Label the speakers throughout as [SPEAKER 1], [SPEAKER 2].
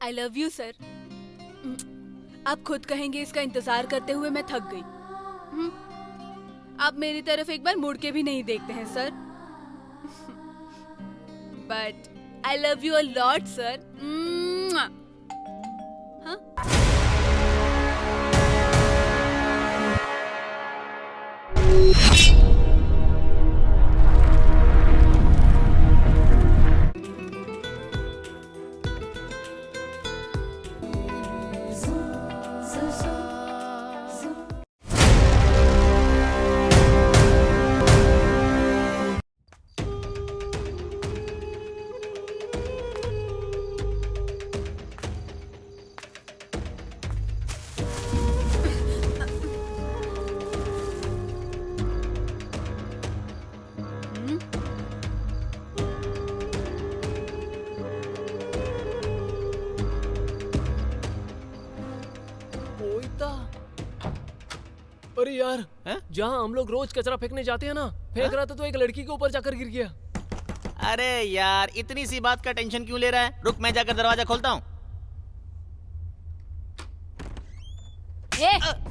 [SPEAKER 1] I love you sir. आप खुद कहेंगे इसका इंतजार करते हुए मैं थक गई। आप मेरी तरफ एक बार मुड़ के भी नहीं देखते हैं sir. But I love you a lot sir. हाँ?
[SPEAKER 2] अरे यार, जहाँ हम लोग रोज कचरा फेंकने जाते हैं ना, फेंक रहा था तो एक लड़की के ऊपर जाकर गिर गया।
[SPEAKER 3] अरे यार, इतनी सी बात का टेंशन क्यों ले रहा है? रुक, मैं जाकर दरवाजा खोलता हूँ।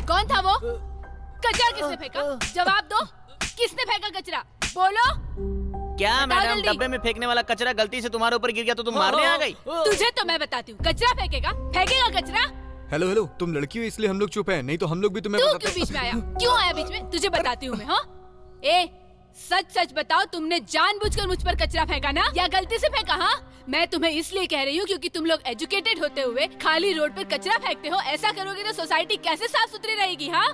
[SPEAKER 1] कौन था वो? कचरा किसने फेंका? जवाब दो, किसने फेंका कचरा? बोलो।
[SPEAKER 3] क्या मैडम, डब्बे में फेंकने वाला कचरा गलती से तुम्हारे ऊपर गिर गया तो तुम मारने आ गई?
[SPEAKER 1] तुझे तो मैं बताती हूँ, कचरा फेंकेगा कचरा?
[SPEAKER 4] हेलो हेलो, तुम लड़की हो इसलिए हम लोग चुप हैं, नहीं तो हम लोग भी तुम्हें
[SPEAKER 1] तू क्यों बीच में आया? क्यों आया बीच में? तुझे बताती हूँ मैं। हाँ, सच सच बताओ, तुमने जानबूझकर मुझ पर कचरा फेंका ना, या गलती से फेंका? हाँ, मैं तुम्हें इसलिए कह रही हूँ क्योंकि तुम लोग एजुकेटेड होते हुए खाली रोड पर कचरा फेंकते हो। ऐसा करोगे तो सोसाइटी कैसे साफ सुथरी रहेगी? हाँ,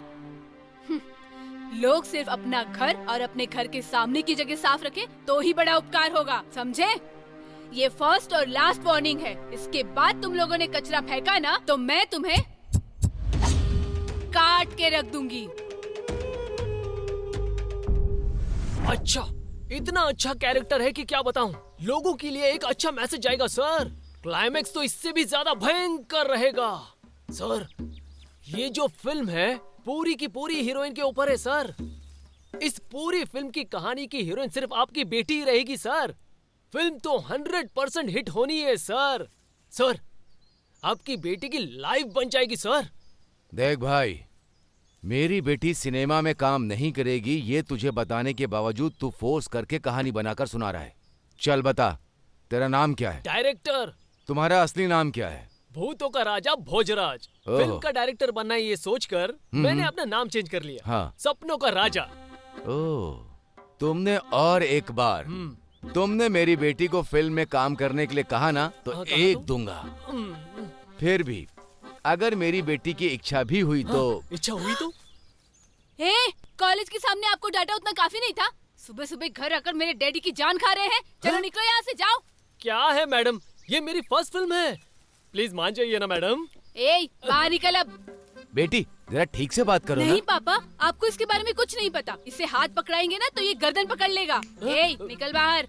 [SPEAKER 1] लोग सिर्फ अपना घर और अपने घर के सामने की जगह साफ रखें तो ही बड़ा उपकार होगा, समझे? ये फर्स्ट और लास्ट वार्निंग है। इसके बाद तुम लोगों ने कचरा फेंका ना तो मैं तुम्हें काट के रख दूंगी।
[SPEAKER 2] अच्छा, इतना अच्छा कैरेक्टर है कि क्या बताऊं। लोगों के लिए एक अच्छा मैसेज जाएगा सर। क्लाइमेक्स तो इससे भी ज्यादा भयंकर रहेगा सर। ये जो फिल्म है पूरी की पूरी हीरोइन के ऊपर है सर। इस पूरी फिल्म की कहानी की हीरोइन सिर्फ आपकी बेटी ही रहेगी सर। फिल्म तो 100% हिट होनी है सर। सर, आपकी बेटी की लाइफ बन जाएगी सर।
[SPEAKER 5] देख भाई, मेरी बेटी सिनेमा में काम नहीं करेगी ये तुझे बताने के बावजूद तू फोर्स करके कहानी बनाकर सुना रहा है। चल बता, तेरा नाम क्या है?
[SPEAKER 2] डायरेक्टर।
[SPEAKER 5] तुम्हारा असली नाम क्या है?
[SPEAKER 2] भूतों का राजा भोजराज। फिल्म का डायरेक्टर बनना है ये सोचकर मैंने अपना नाम चेंज कर लिया।
[SPEAKER 5] हाँ।
[SPEAKER 2] सपनों का राजा।
[SPEAKER 5] ओह, तुमने और एक बार तुमने मेरी बेटी को फिल्म में काम करने के लिए कहा ना तो एक दूंगा। फिर भी अगर मेरी बेटी की इच्छा भी हुई तो
[SPEAKER 2] इच्छा हुई तो?
[SPEAKER 1] कॉलेज के सामने आपको डांटा उतना काफी नहीं था? सुबह सुबह घर आकर मेरे डैडी की जान खा रहे हैं। चलो निकलो यहाँ से, जाओ।
[SPEAKER 2] क्या है मैडम, ये मेरी फर्स्ट फिल्म है, प्लीज मान जाइए ना मैडम।
[SPEAKER 1] बाहर निकल अब।
[SPEAKER 5] बेटी जरा ठीक से बात करो।
[SPEAKER 1] नहीं पापा, आपको इसके बारे में कुछ नहीं पता। इससे हाथ पकड़ाएंगे ना तो ये गर्दन पकड़ लेगा। निकल बाहर।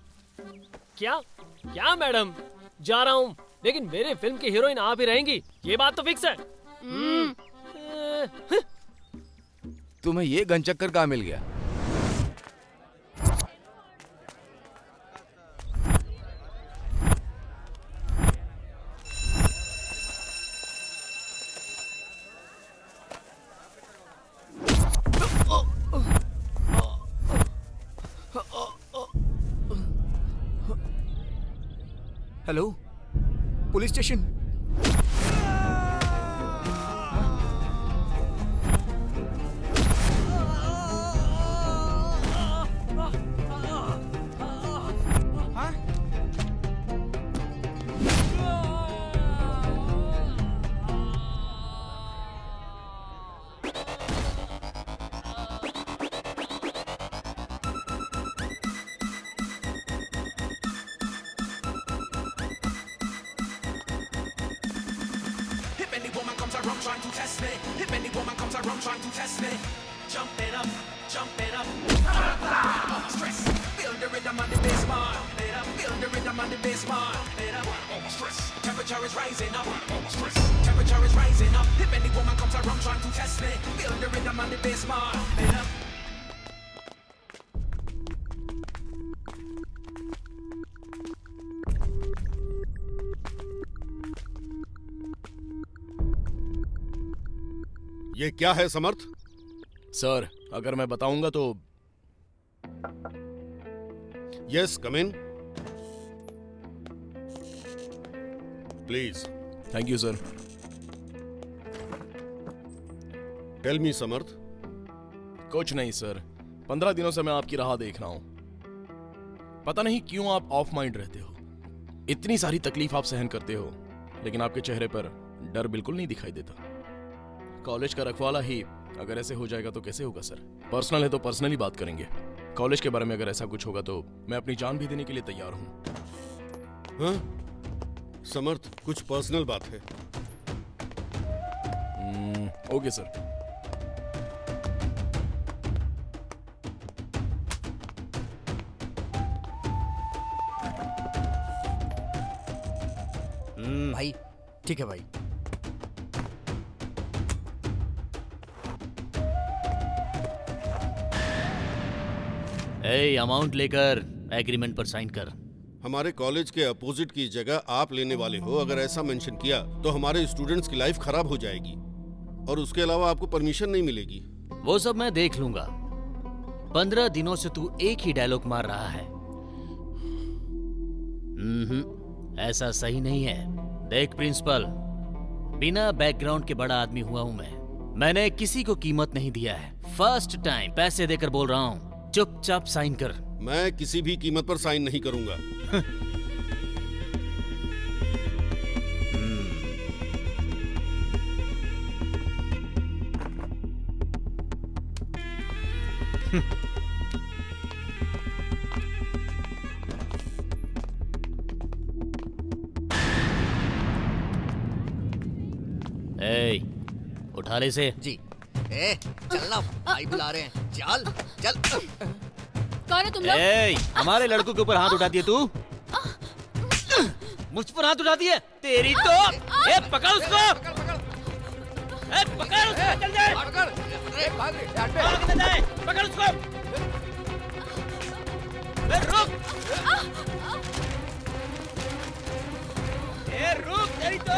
[SPEAKER 2] क्या क्या मैडम, जा रहा हूँ, लेकिन मेरे फिल्म की हीरोइन आप ही रहेंगी, ये बात तो फिक्स है।
[SPEAKER 5] तुम्हें ये गनचक्कर कहाँ मिल गया?
[SPEAKER 4] Hello, police station.
[SPEAKER 6] Trying to test me. If any woman comes around trying to test me, jumping up, stress. Feel the rhythm on the bass bar. Feel the rhythm on the bass bar. Stress. Temperature is rising up. Stress. Temperature is rising up. If any woman comes around trying to test me, feel the rhythm on the bass bar.
[SPEAKER 7] ये क्या है समर्थ?
[SPEAKER 8] Sir, अगर मैं बताऊंगा तो
[SPEAKER 7] yes, come in please.
[SPEAKER 8] Thank you sir.
[SPEAKER 7] Tell me Samarth.
[SPEAKER 8] कुछ नहीं sir, 15 दिनों से मैं आपकी राह देख रहा हूं। पता नहीं क्यों आप ऑफ माइंड रहते हो। इतनी सारी तकलीफ आप सहन करते हो, लेकिन आपके चेहरे पर डर बिल्कुल नहीं दिखाई देता। कॉलेज का रखवाला ही अगर ऐसे हो जाएगा तो कैसे होगा सर? पर्सनल है तो पर्सनली बात करेंगे। कॉलेज के बारे में अगर ऐसा कुछ होगा तो मैं अपनी जान भी देने के लिए तैयार हूं।
[SPEAKER 7] हाँ समर्थ, कुछ पर्सनल बात है।
[SPEAKER 8] Okay sir.
[SPEAKER 9] भाई ठीक है भाई।
[SPEAKER 3] अमाउंट लेकर एग्रीमेंट पर साइन कर।
[SPEAKER 7] हमारे कॉलेज के अपोजिट की जगह आप लेने वाले हो, अगर ऐसा मेंशन किया तो हमारे स्टूडेंट्स की लाइफ खराब हो जाएगी और उसके अलावा आपको परमिशन नहीं मिलेगी।
[SPEAKER 3] वो सब मैं देख लूंगा। 15 दिनों से तू एक ही डायलॉग मार रहा है। ऐसा सही नहीं है। देख प्रिंसिपल, बिना बैकग्राउंड के बड़ा आदमी हुआ हूं मैंने किसी को कीमत नहीं दिया है। फर्स्ट टाइम पैसे देकर बोल रहा हूं, चुपचाप साइन कर।
[SPEAKER 7] मैं किसी भी कीमत पर साइन नहीं करूंगा।
[SPEAKER 3] उठा ले से।
[SPEAKER 9] जी। चलना, भाई बुला रहे हैं। चल चल।
[SPEAKER 1] कौन है तुम लोग?
[SPEAKER 3] हमारे लड़कों के ऊपर हाथ उठाती है तू? मुझ पर हाथ उठाती है? तेरी तो पकड़ उसको। पकड़ उसको, चल जाए। पकड़ उसको। रुक। रुक, तेरी तो।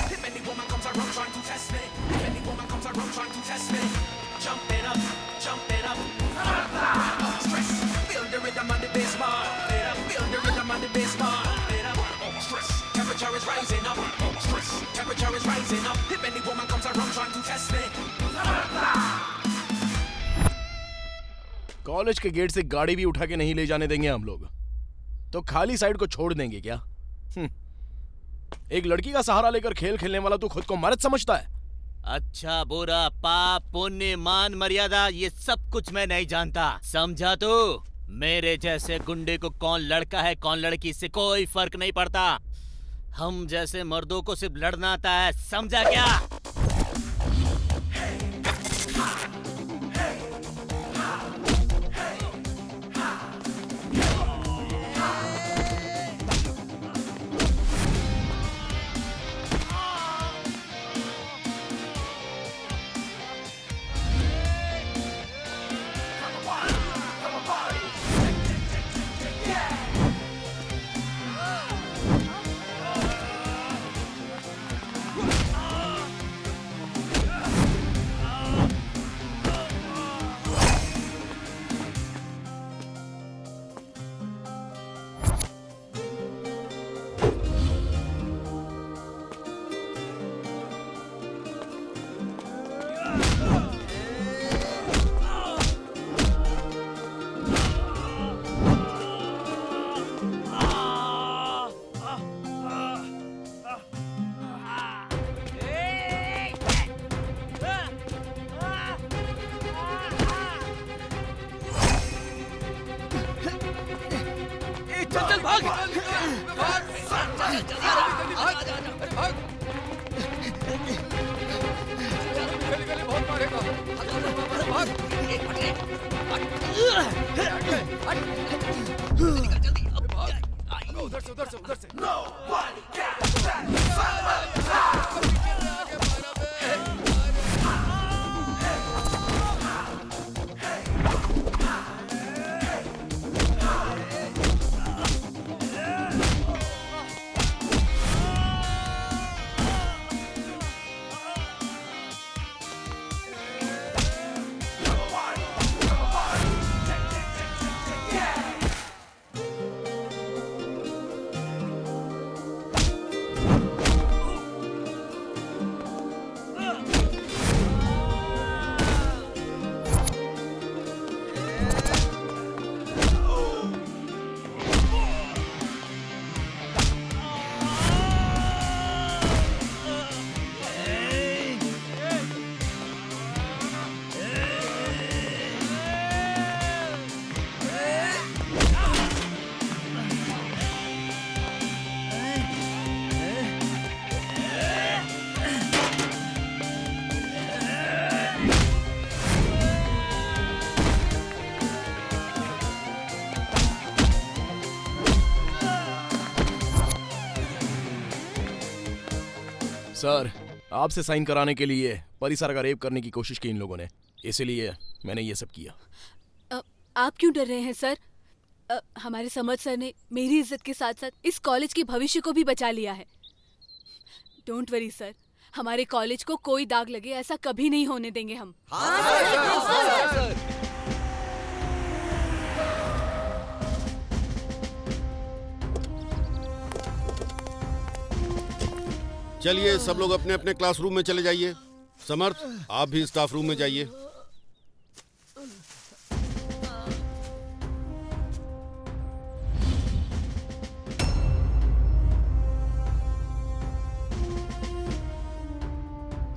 [SPEAKER 6] If any woman comes around trying to test me, if any woman comes around trying to test me, jump it up, jump it up. Stress, feel the rhythm on the bass bar. Feel the rhythm on the bass bar. Stress, temperature is rising up. Stress, temperature is rising up. If any woman comes around trying to test me.
[SPEAKER 8] College के gate से गाड़ी भी उठा के नहीं ले जाने देंगे हम लोग, तो खाली साइड को छोड़ देंगे क्या? एक लड़की का सहारा लेकर खेल खेलने वाला तू खुद को मर्द समझता है?
[SPEAKER 3] अच्छा बुरा, पाप पुण्य, मान मर्यादा, ये सब कुछ मैं नहीं जानता, समझा तू? मेरे जैसे गुंडे को कौन लड़का है कौन लड़की, इससे कोई फर्क नहीं पड़ता। हम जैसे मर्दों को सिर्फ लड़ना आता है, समझा क्या?
[SPEAKER 5] उधर से उधर से उधर से
[SPEAKER 8] सर, आपसे साइन कराने के लिए परिसर का रेप करने की कोशिश की इन लोगों ने, इसलिए मैंने ये सब किया।
[SPEAKER 1] आप क्यों डर रहे हैं सर? हमारे समझ सर ने मेरी इज्जत के साथ साथ इस कॉलेज के भविष्य को भी बचा लिया है। डोंट वरी सर, हमारे कॉलेज को कोई दाग लगे ऐसा कभी नहीं होने देंगे हम।
[SPEAKER 7] चलिए सब लोग अपने अपने क्लासरूम में चले जाइए। समर्थ, आप भी स्टाफ रूम में जाइए।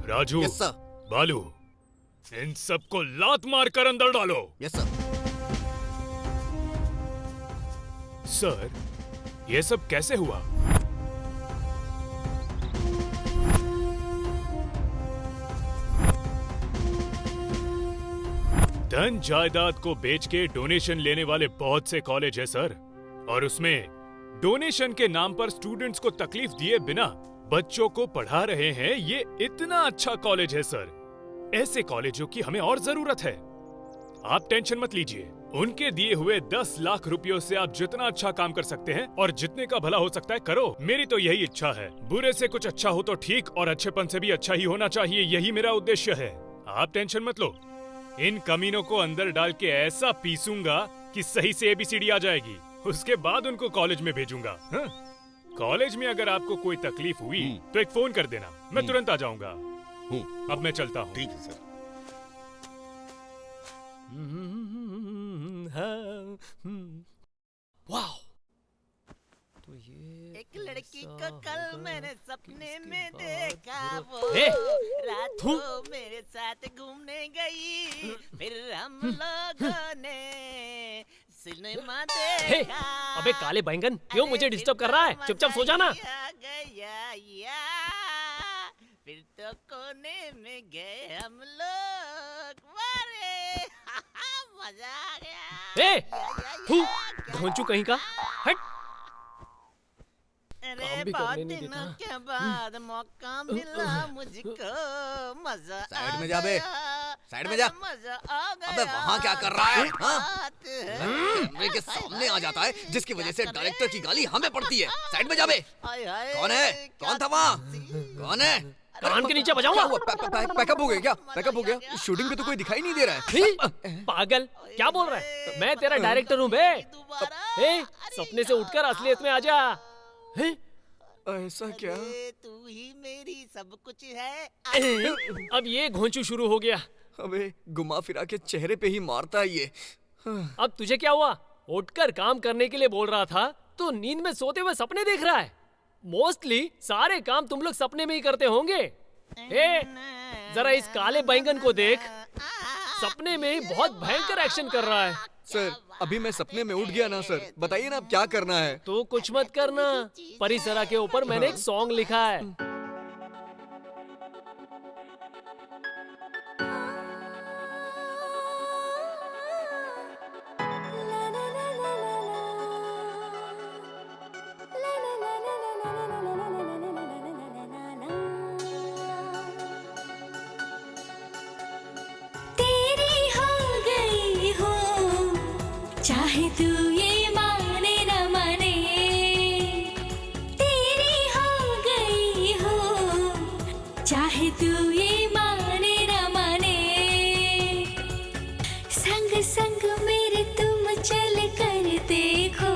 [SPEAKER 10] Raju,
[SPEAKER 9] yes sir.
[SPEAKER 10] बालू, इन सबको लात मारकर अंदर डालो।
[SPEAKER 9] Yes sir.
[SPEAKER 10] सर, ये सब कैसे हुआ? धन जायदाद को बेच के डोनेशन लेने वाले बहुत से कॉलेज है सर, और उसमें डोनेशन के नाम पर स्टूडेंट्स को तकलीफ दिए बिना बच्चों को पढ़ा रहे हैं। ये इतना अच्छा कॉलेज है सर। ऐसे कॉलेजों की हमें और जरूरत है। आप टेंशन मत लीजिए, उनके दिए हुए 10 लाख रुपयों से आप जितना अच्छा काम कर सकते हैं और जितने का भला हो सकता है करो। मेरी तो यही इच्छा है। बुरे से कुछ अच्छा हो तो ठीक, और अच्छेपन से भी अच्छा ही होना चाहिए। यही मेरा उद्देश्य है। आप टेंशन मत लो। इन कमीनों को अंदर डाल के ऐसा पीसूंगा कि सही से ABCD आ जाएगी। उसके बाद उनको कॉलेज में भेजूंगा। हाँ? कॉलेज में अगर आपको कोई तकलीफ हुई तो एक फोन कर देना, मैं तुरंत आ जाऊंगा। अब मैं चलता हूँ।
[SPEAKER 7] ठीक है सर।
[SPEAKER 2] वाह,
[SPEAKER 9] एक लड़की को कल मैंने सपने में देखा, वो
[SPEAKER 2] ए,
[SPEAKER 9] रात
[SPEAKER 2] थू।
[SPEAKER 9] को मेरे साथ घूमने गई, फिर हम लोगों ने सिनेमा
[SPEAKER 2] हे,
[SPEAKER 9] देखा।
[SPEAKER 2] अबे काले बैंगन, क्यों मुझे डिस्टर्ब कर रहा है? चुपचाप सो जाना।
[SPEAKER 9] गया, फिर तो कोने में गए हम लोग। वारे, मजा आ गया।
[SPEAKER 2] ए, थू, घोंचू कहीं का, हट।
[SPEAKER 9] अरे
[SPEAKER 2] काम भी
[SPEAKER 9] बहुत
[SPEAKER 2] करने नहीं
[SPEAKER 9] दिनों
[SPEAKER 2] देता।
[SPEAKER 9] के बाद मौका मिला मुझको, मजा
[SPEAKER 4] साइड में जा बे, साइड में जा।
[SPEAKER 9] मजा आ गया।
[SPEAKER 4] अबे वहाँ क्या कर रहा है? हाँ?
[SPEAKER 9] बात है।
[SPEAKER 4] कैमरे के सामने आ जाता है, जिसकी वजह से डायरेक्टर की गाली हमें पड़ती है। साइड में जा बे।
[SPEAKER 9] हाय हाय,
[SPEAKER 4] कौन है? कौन था वहाँ? कौन है?
[SPEAKER 2] कान के नीचे बजाऊंगा।
[SPEAKER 4] क्या हुआ? पैकअप हो गया क्या? पैकअप हो गया? शूटिंग पे तो कोई दिखाई नहीं दे रहा है।
[SPEAKER 2] ही, पागल, क्या बोल रहा है? मैं तेरा डायरेक्टर हूँ बे।
[SPEAKER 9] दोबारा।
[SPEAKER 2] ए, सपने से उठकर असलियत में आ जा। हैं?
[SPEAKER 4] ऐसा क्या?
[SPEAKER 9] अरे, तू ही मेरी सब कुछ है।
[SPEAKER 2] अब ये घोंचू शुरू हो गया।
[SPEAKER 4] अबे घुमा फिरा के चेहरे पे ही मारता है ये।
[SPEAKER 2] अब तुझे क्या हुआ? उठकर काम करने के लिए बोल रहा था तो नींद में सोते हुए सपने देख रहा है। मोस्टली सारे काम तुम लोग सपने में ही करते होंगे। ए, जरा इस काले बैंगन को देख, सपने में ही बहुत भयंकर एक्शन कर रहा है।
[SPEAKER 4] सर अभी मैं सपने में उठ गया ना सर, बताइए ना अब क्या करना है?
[SPEAKER 2] तो कुछ मत करना, परिसरा के ऊपर मैंने एक सॉन्ग लिखा है।
[SPEAKER 11] चाहे तू ये माने न माने, तेरी हो गई हूँ। चाहे तू ये माने न माने, संग संग मेरे तुम चल कर देखो।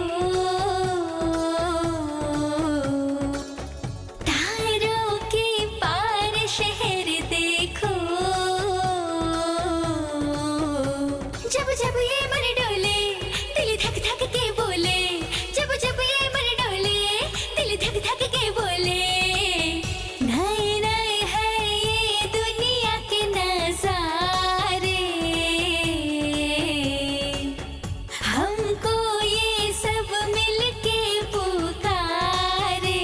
[SPEAKER 11] तारों के पार शहर देखो। जब जब ये मन डोले, दिल धक धक के बोले। जब जब ये मन डोले, दिल धक धक के बोले। नए नए है ये दुनिया के नजारे, हमको ये सब मिलके पुकारे।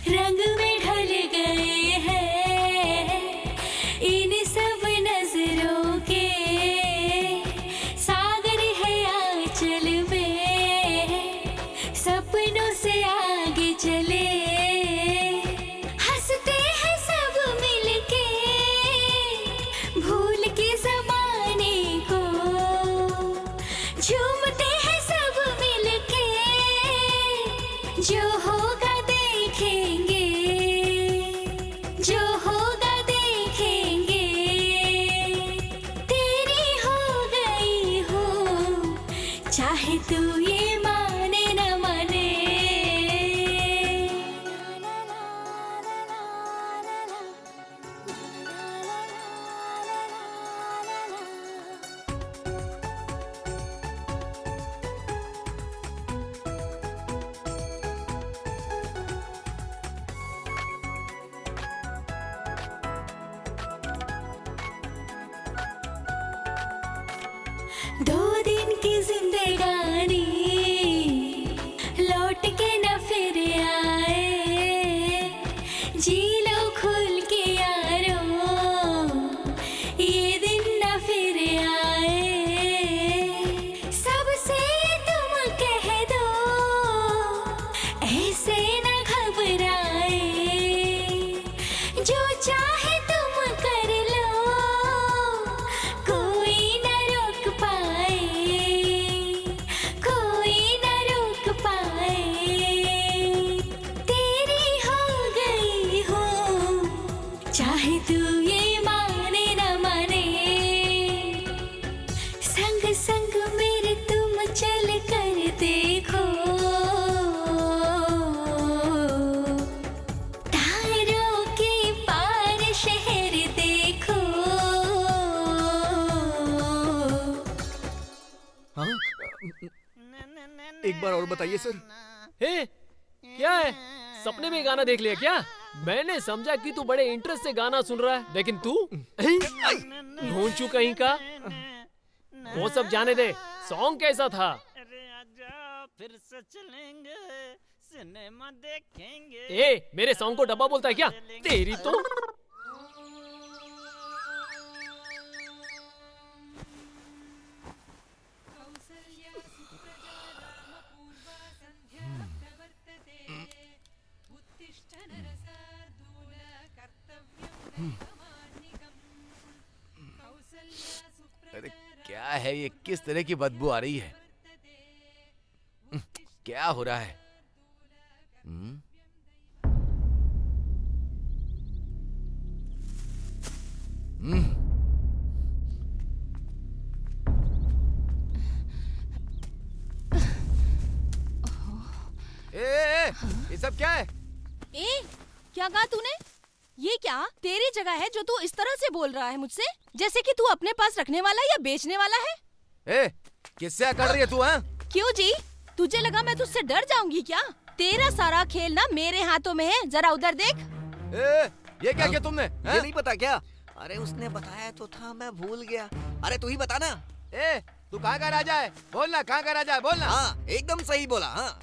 [SPEAKER 11] रंग में ढल गए हैं इन सब नजरों के। सागर है आंचल में, सपनों से आगे चले। हंसते हैं सब मिलके, भूल के जमाने को। झूमते हैं सब मिलके, जो होगा देखेंगे, जो होगा देखेंगे। तेरी हो गई हूँ, चाहे तू ये माने न माने। दो दिन की जिंदगानी लौट के न फिर आए। जी लो खुल के यारों, ये दिन न फिर आए। सबसे तुम कह दो, ऐसे न घबराए। जो चाहे तुम कर लो, कोई न रोक पाए, कोई न रोक पाए। तेरी हो गई हूँ, चाहे तू ये माने न माने। संग संग मेरे तुम चल कर देखो। तारों के पार शहर देखो।
[SPEAKER 4] हाँ? एक बार और बताइए सर।
[SPEAKER 2] हे, क्या है? सपने में गाना देख लिया क्या? मैंने समझा कि तू बड़े इंटरेस्ट से गाना सुन रहा है, लेकिन तू भोंचू कहीं का। वो सब जाने दे, सॉन्ग कैसा था?
[SPEAKER 9] अरे आजा फिर से चलेंगे, सिनेमा देखेंगे।
[SPEAKER 2] ए, मेरे सॉन्ग को डब्बा बोलता है क्या? तेरी तो।
[SPEAKER 5] अरे क्या है ये? किस तरह की बदबू आ रही है? क्या हो रहा है? ये सब क्या है?
[SPEAKER 1] क्या कहा तूने? ये क्या तेरी जगह है जो तू इस तरह से बोल रहा है मुझसे, जैसे कि तू अपने पास रखने वाला या बेचने वाला है?
[SPEAKER 5] किससे कर रही है तू?
[SPEAKER 1] क्यों जी, तुझे लगा मैं तुझसे डर जाऊंगी क्या? तेरा सारा खेल ना मेरे हाथों में है, जरा उधर देख।
[SPEAKER 5] ये क्या किया तुमने?
[SPEAKER 4] ये नहीं पता क्या? अरे उसने बताया तो था, मैं भूल गया। अरे तू ही बता ना।
[SPEAKER 5] तू कहाँ का राजा है? बोलना, कहाँ का राजा है? बोलना।
[SPEAKER 4] हाँ, एकदम सही बोला। हाँ,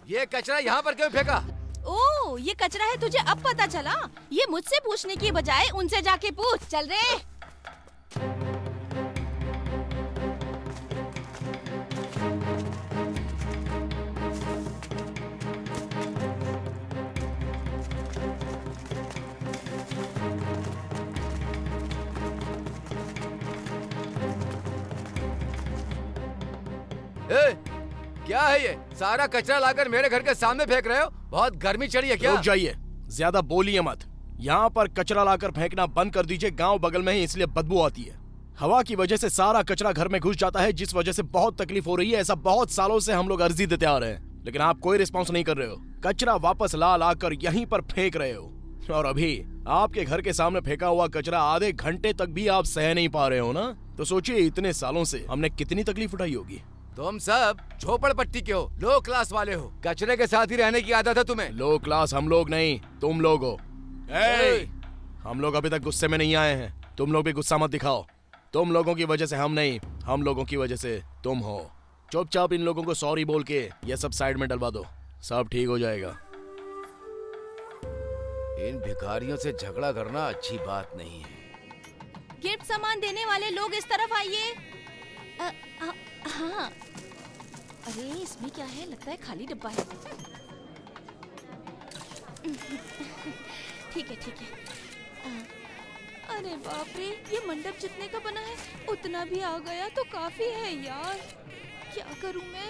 [SPEAKER 5] ये कचरा यहाँ पर क्यों फेंका?
[SPEAKER 12] ओ, ये कचरा है, तुझे अब पता चला? ये मुझसे पूछने की बजाय उनसे जाके पूछ। चल रे।
[SPEAKER 5] ए, क्या है ये? सारा कचरा लाकर मेरे घर के सामने फेंक रहे हो? बहुत गर्मी चढ़ी है क्या?
[SPEAKER 8] रुक जाइए, ज्यादा बोलिए मत। यहाँ पर कचरा लाकर फेंकना बंद कर दीजिए, गांव बगल में ही, इसलिए बदबू आती है। हवा की वजह से सारा कचरा घर में घुस जाता है, जिस वजह से बहुत तकलीफ हो रही है। ऐसा बहुत सालों से हम लोग अर्जी देते आ रहे हैं, लेकिन आप कोई रिस्पॉन्स नहीं कर रहे हो। कचरा वापस ला कर यहीं पर फेंक रहे हो, और अभी आपके घर के सामने फेंका हुआ कचरा आधे घंटे तक भी आप सह नहीं पा रहे हो ना। तो सोचिए, इतने सालों से हमने कितनी तकलीफ उठाई होगी।
[SPEAKER 5] तुम सब झोपड़पट्टी के हो, लो क्लास वाले हो, कचरे के साथ ही रहने की आदत है तुम्हें।
[SPEAKER 8] लो क्लास हम लोग नहीं, तुम लोग हो। हम लोग अभी तक गुस्से में नहीं आए हैं, तुम लोग भी गुस्सा मत दिखाओ। तुम लोगों की वजह से हम नहीं, हम लोगों की वजह से तुम हो। चुपचाप इन लोगों को सॉरी बोल के ये सब साइड में डलवा दो, सब ठीक हो जाएगा।
[SPEAKER 5] इन भिखारियों से झगड़ा करना अच्छी बात नहीं है।
[SPEAKER 12] गिफ्ट सामान देने वाले लोग इस तरफ आइए। हाँ, अरे इसमें क्या है? लगता है खाली डब्बा है। ठीक है, ठीक है। अरे बाप रे, ये मंडप जितने का बना है उतना भी आ गया तो काफी है यार। क्या करूं मैं?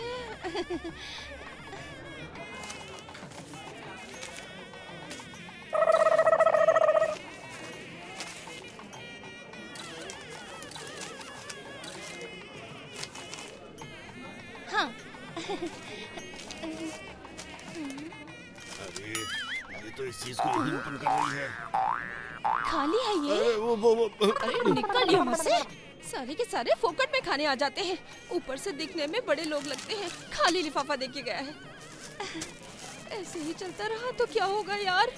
[SPEAKER 12] हाँ।
[SPEAKER 7] अरे ये तो इस चीज को यहीं ओपन कर रही है।
[SPEAKER 12] खाली है ये। अरे निकल यहाँ से। सारे के सारे फोकट में खाने आ जाते हैं, ऊपर से दिखने में बड़े लोग लगते हैं। खाली लिफाफा देके गया है। ऐसे ही चलता रहा तो क्या होगा यार?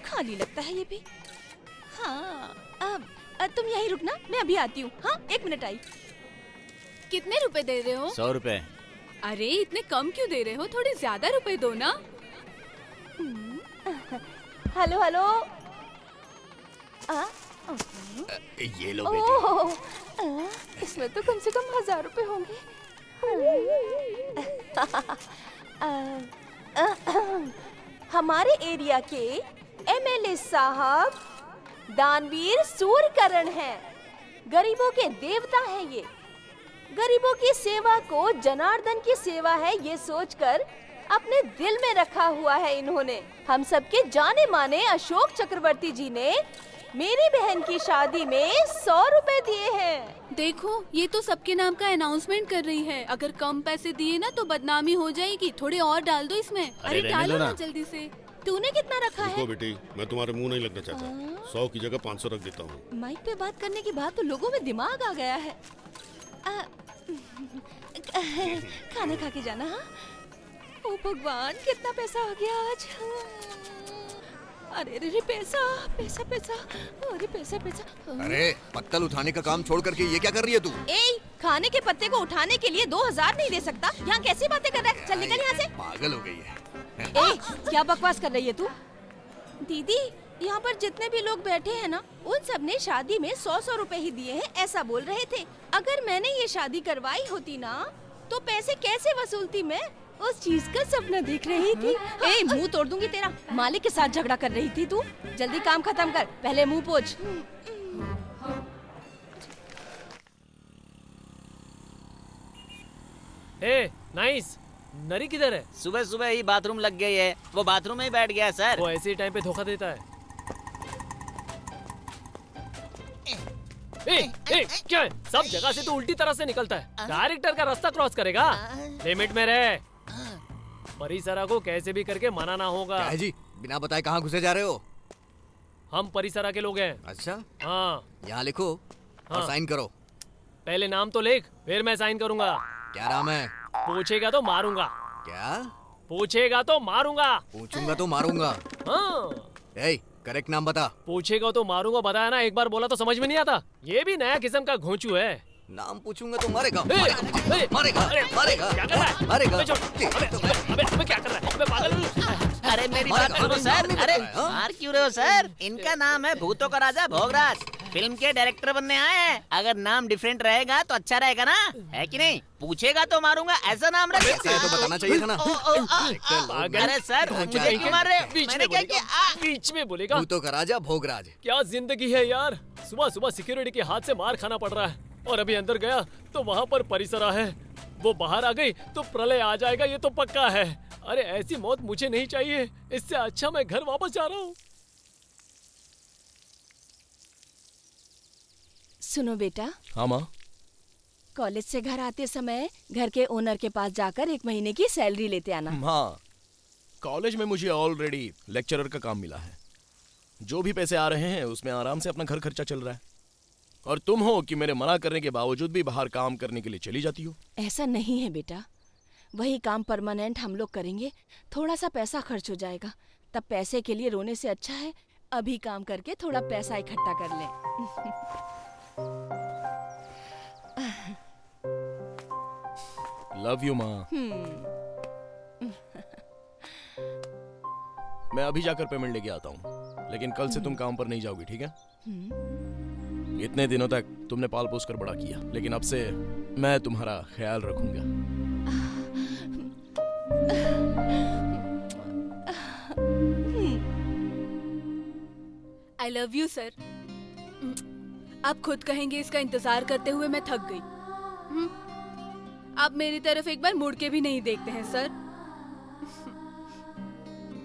[SPEAKER 12] खाली लगता है ये भी। हाँ, अब तुम यहीं रुकना, मैं अभी आती हूँ। हाँ, 1 मिनट आई।
[SPEAKER 1] कितने रुपए दे रहे हो?
[SPEAKER 3] 100 रुपए।
[SPEAKER 1] अरे इतने कम क्यों दे रहे हो? थोड़े ज्यादा रुपए दो ना।
[SPEAKER 12] Hello hello.
[SPEAKER 4] ये लो
[SPEAKER 12] ओह, इसमें तो कम से कम 1000 रुपए होंगे। हमारे एरिया के एमएलए साहब दानवीर सूरकरण हैं। गरीबों के देवता हैं ये। गरीबों की सेवा को जनार्दन की सेवा है ये सोचकर अपने दिल में रखा हुआ है इन्होंने। हम सबके जाने माने अशोक चक्रवर्ती जी ने मेरी बहन की शादी में 100 रुपए दिए हैं।
[SPEAKER 1] देखो, ये तो सबके नाम का अनाउंसमेंट कर रही है। अगर कम पैसे दिए ना तो बदनामी हो जाएगी। थोड़े और डाल दो इसमें। अरे डालो ना जल्दी से।
[SPEAKER 12] तूने कितना रखा है?
[SPEAKER 7] देखो बेटी, मैं तुम्हारे मुंह नहीं लगना चाहता। 100 की जगह 500 रख देता हूँ।
[SPEAKER 12] माइक पे बात करने के बाद तो लोगों में दिमाग आ गया है। खाना खा के जाना। हाँ? ओ भगवान, कितना पैसा आ गया आज। अरे रे पैसा पैसा पैसा, अरे पैसा पैसा।
[SPEAKER 4] अरे पत्तल उठाने का काम छोड़ करके ये क्या कर रही है तू?
[SPEAKER 12] ए, खाने के पत्ते को उठाने के लिए 2000 नहीं दे सकता? यहाँ कैसी बातें कर रहा है? चल निकल यहाँ से।
[SPEAKER 4] पागल हो गई है।
[SPEAKER 12] ए, क्या बकवास कर रही है तू? दीदी, यहाँ पर जितने भी लोग बैठे हैं ना, उन सब ने शादी में 100-100 रुपए ही दिए हैं, ऐसा बोल रहे थे। अगर मैंने ये शादी करवाई होती ना, तो पैसे कैसे वसूलती मैं? उस चीज का सपना देख रही थी। ए, मुंह तोड़ दूंगी तेरा। मालिक के साथ झगड़ा कर रही थी तू। जल्दी काम खत्म कर, पहले मुंह पोंछ।
[SPEAKER 2] ए, नाइस। नरी किधर है?
[SPEAKER 3] सुबह सुबह ही बाथरूम लग गई है, वो बाथरूम में ही बैठ गया सर।
[SPEAKER 2] वो ऐसे टाइम पे धोखा देता है। ए, क्या है? सब जगह से तो उल्टी तरह से निकलता है। डायरेक्टर का रास्ता क्रॉस करेगा। लिमिट में रहे। परिसरा को कैसे भी करके मनाना होगा।
[SPEAKER 4] क्या है जी, बिना बताए कहाँ घुसे जा रहे हो?
[SPEAKER 2] हम परिसरा के लोग हैं।
[SPEAKER 4] अच्छा,
[SPEAKER 2] हाँ।
[SPEAKER 4] यहाँ लिखो और साइन करो।
[SPEAKER 2] पहले नाम तो लिख, फिर मैं साइन करूँगा।
[SPEAKER 4] क्या नाम है?
[SPEAKER 2] पूछेगा तो मारूंगा।
[SPEAKER 4] क्या?
[SPEAKER 2] पूछेगा तो मारूंगा।
[SPEAKER 4] पूछूंगा तो मारूंगा।
[SPEAKER 2] हाँ।
[SPEAKER 4] करेक्ट नाम बता।
[SPEAKER 2] पूछेगा तो मारूंगा बताया ना, एक बार बोला तो समझ में नहीं आता। ये भी नया किस्म का घोंचू है।
[SPEAKER 4] नाम पूछूंगा तो मारेगा।
[SPEAKER 2] मारेगा
[SPEAKER 4] मारेगा।
[SPEAKER 2] क्या कर रहा है?
[SPEAKER 4] मारेगा।
[SPEAKER 2] अबे क्या कर रहा है? अबे पागल।
[SPEAKER 9] अरे मेरी बात सुनो सर। अरे मार क्यों रहे हो सर? इनका नाम है भूतों का राजा भोगराज। फिल्म के डायरेक्टर बनने आए हैं। अगर नाम डिफरेंट रहेगा तो अच्छा रहेगा ना, है कि नहीं? पूछेगा तो मारूंगा, ऐसा नाम रखे।
[SPEAKER 4] तो बताना चाहिए था ना।
[SPEAKER 9] अरे सर मुझे क्यों मार रहे? मैंने क्या किया?
[SPEAKER 2] बीच में बोलेगा।
[SPEAKER 4] भूतों का राजा भोगराज।
[SPEAKER 2] क्या जिंदगी है यार। सुबह सुबह सिक्योरिटी के हाथ से मार खाना पड़ रहा है, और अभी अंदर गया तो वहाँ पर परिसरा है। वो बाहर आ गई तो प्रलय आ जाएगा, ये तो पक्का है। अरे ऐसी मौत मुझे नहीं चाहिए। इससे अच्छा मैं घर वापस जा रहा हूँ।
[SPEAKER 12] सुनो बेटा।
[SPEAKER 8] हाँ माँ।
[SPEAKER 12] कॉलेज से घर आते समय घर के ओनर के पास जाकर 1 महीने की सैलरी लेते आना।
[SPEAKER 8] हाँ, कॉलेज में मुझे ऑलरेडी लेक्चरर का काम मिला है। जो भी पैसे आ रहे हैं उसमें आराम से अपना घर खर्चा चल रहा है। और तुम हो कि मेरे मना करने के बावजूद भी बाहर काम करने के लिए चली जाती हो।
[SPEAKER 12] ऐसा नहीं है बेटा, वही काम परमानेंट हम लोग करेंगे, थोड़ा सा पैसा खर्च हो जाएगा। तब पैसे के लिए रोने से अच्छा है अभी काम करके थोड़ा पैसा इकट्ठा कर लें।
[SPEAKER 8] लव यू माँ। मैं अभी जाकर पेमेंट लेके आता हूँ, लेकिन कल से तुम काम पर नहीं जाओगी, ठीक है? इतने दिनों तक तुमने पाल पोस कर बड़ा किया, लेकिन अब से मैं तुम्हारा ख्याल रखूंगा।
[SPEAKER 1] आई लव यू सर। आप खुद कहेंगे इसका इंतजार करते हुए मैं थक गई। आप मेरी तरफ एक बार मुड़ के भी नहीं देखते हैं sir.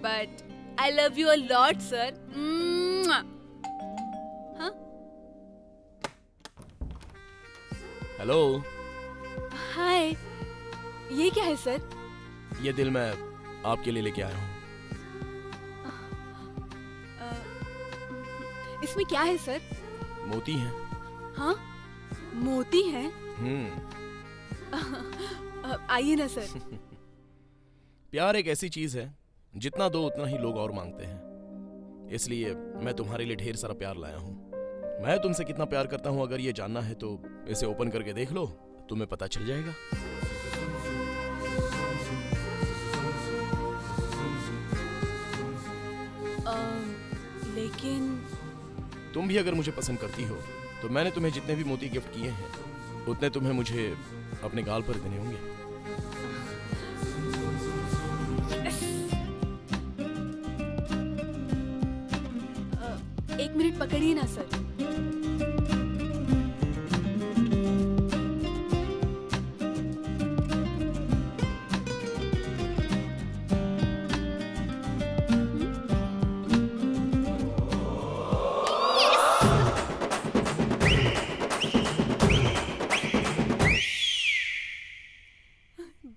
[SPEAKER 1] But I love you a lot sir.
[SPEAKER 8] Hello.
[SPEAKER 1] Hi. ये क्या है सर?
[SPEAKER 8] ये दिल मैं आपके लिए लेके आया हूँ।
[SPEAKER 1] इसमें क्या है सर?
[SPEAKER 8] मोती है।
[SPEAKER 1] हाँ, मोती है। आइए ना सर।
[SPEAKER 8] प्यार एक ऐसी चीज है, जितना दो उतना ही लोग और मांगते हैं। इसलिए मैं तुम्हारे लिए ढेर सारा प्यार लाया हूँ। मैं तुमसे कितना प्यार करता हूँ अगर ये जानना है तो इसे ओपन करके देख लो, तुम्हें पता चल जाएगा।
[SPEAKER 1] लेकिन
[SPEAKER 8] तुम भी अगर मुझे पसंद करती हो तो मैंने तुम्हें जितने भी मोती गिफ्ट किए हैं उतने तुम्हें मुझे अपने गाल पर देने होंगे।
[SPEAKER 1] एक मिनट पकड़िए ना सर।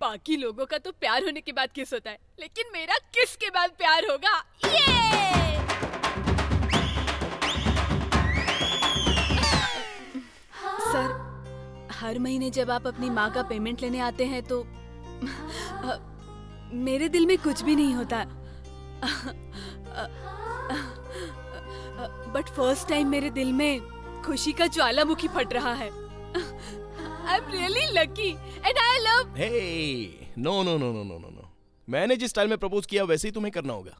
[SPEAKER 1] बाकी लोगों का तो प्यार होने के बाद किस होता है, लेकिन मेरा किस के बाद प्यार होगा। ये! सर, हर महीने जब आप अपनी माँ का पेमेंट लेने आते हैं तो मेरे दिल में कुछ भी नहीं होता। बट फर्स्ट टाइम मेरे दिल में खुशी का ज्वालामुखी फट रहा है। I'm really lucky and I love.
[SPEAKER 8] Hey, no. मैंने जिस स्टाइल में प्रपोज किया वैसे ही तुम्हें करना होगा।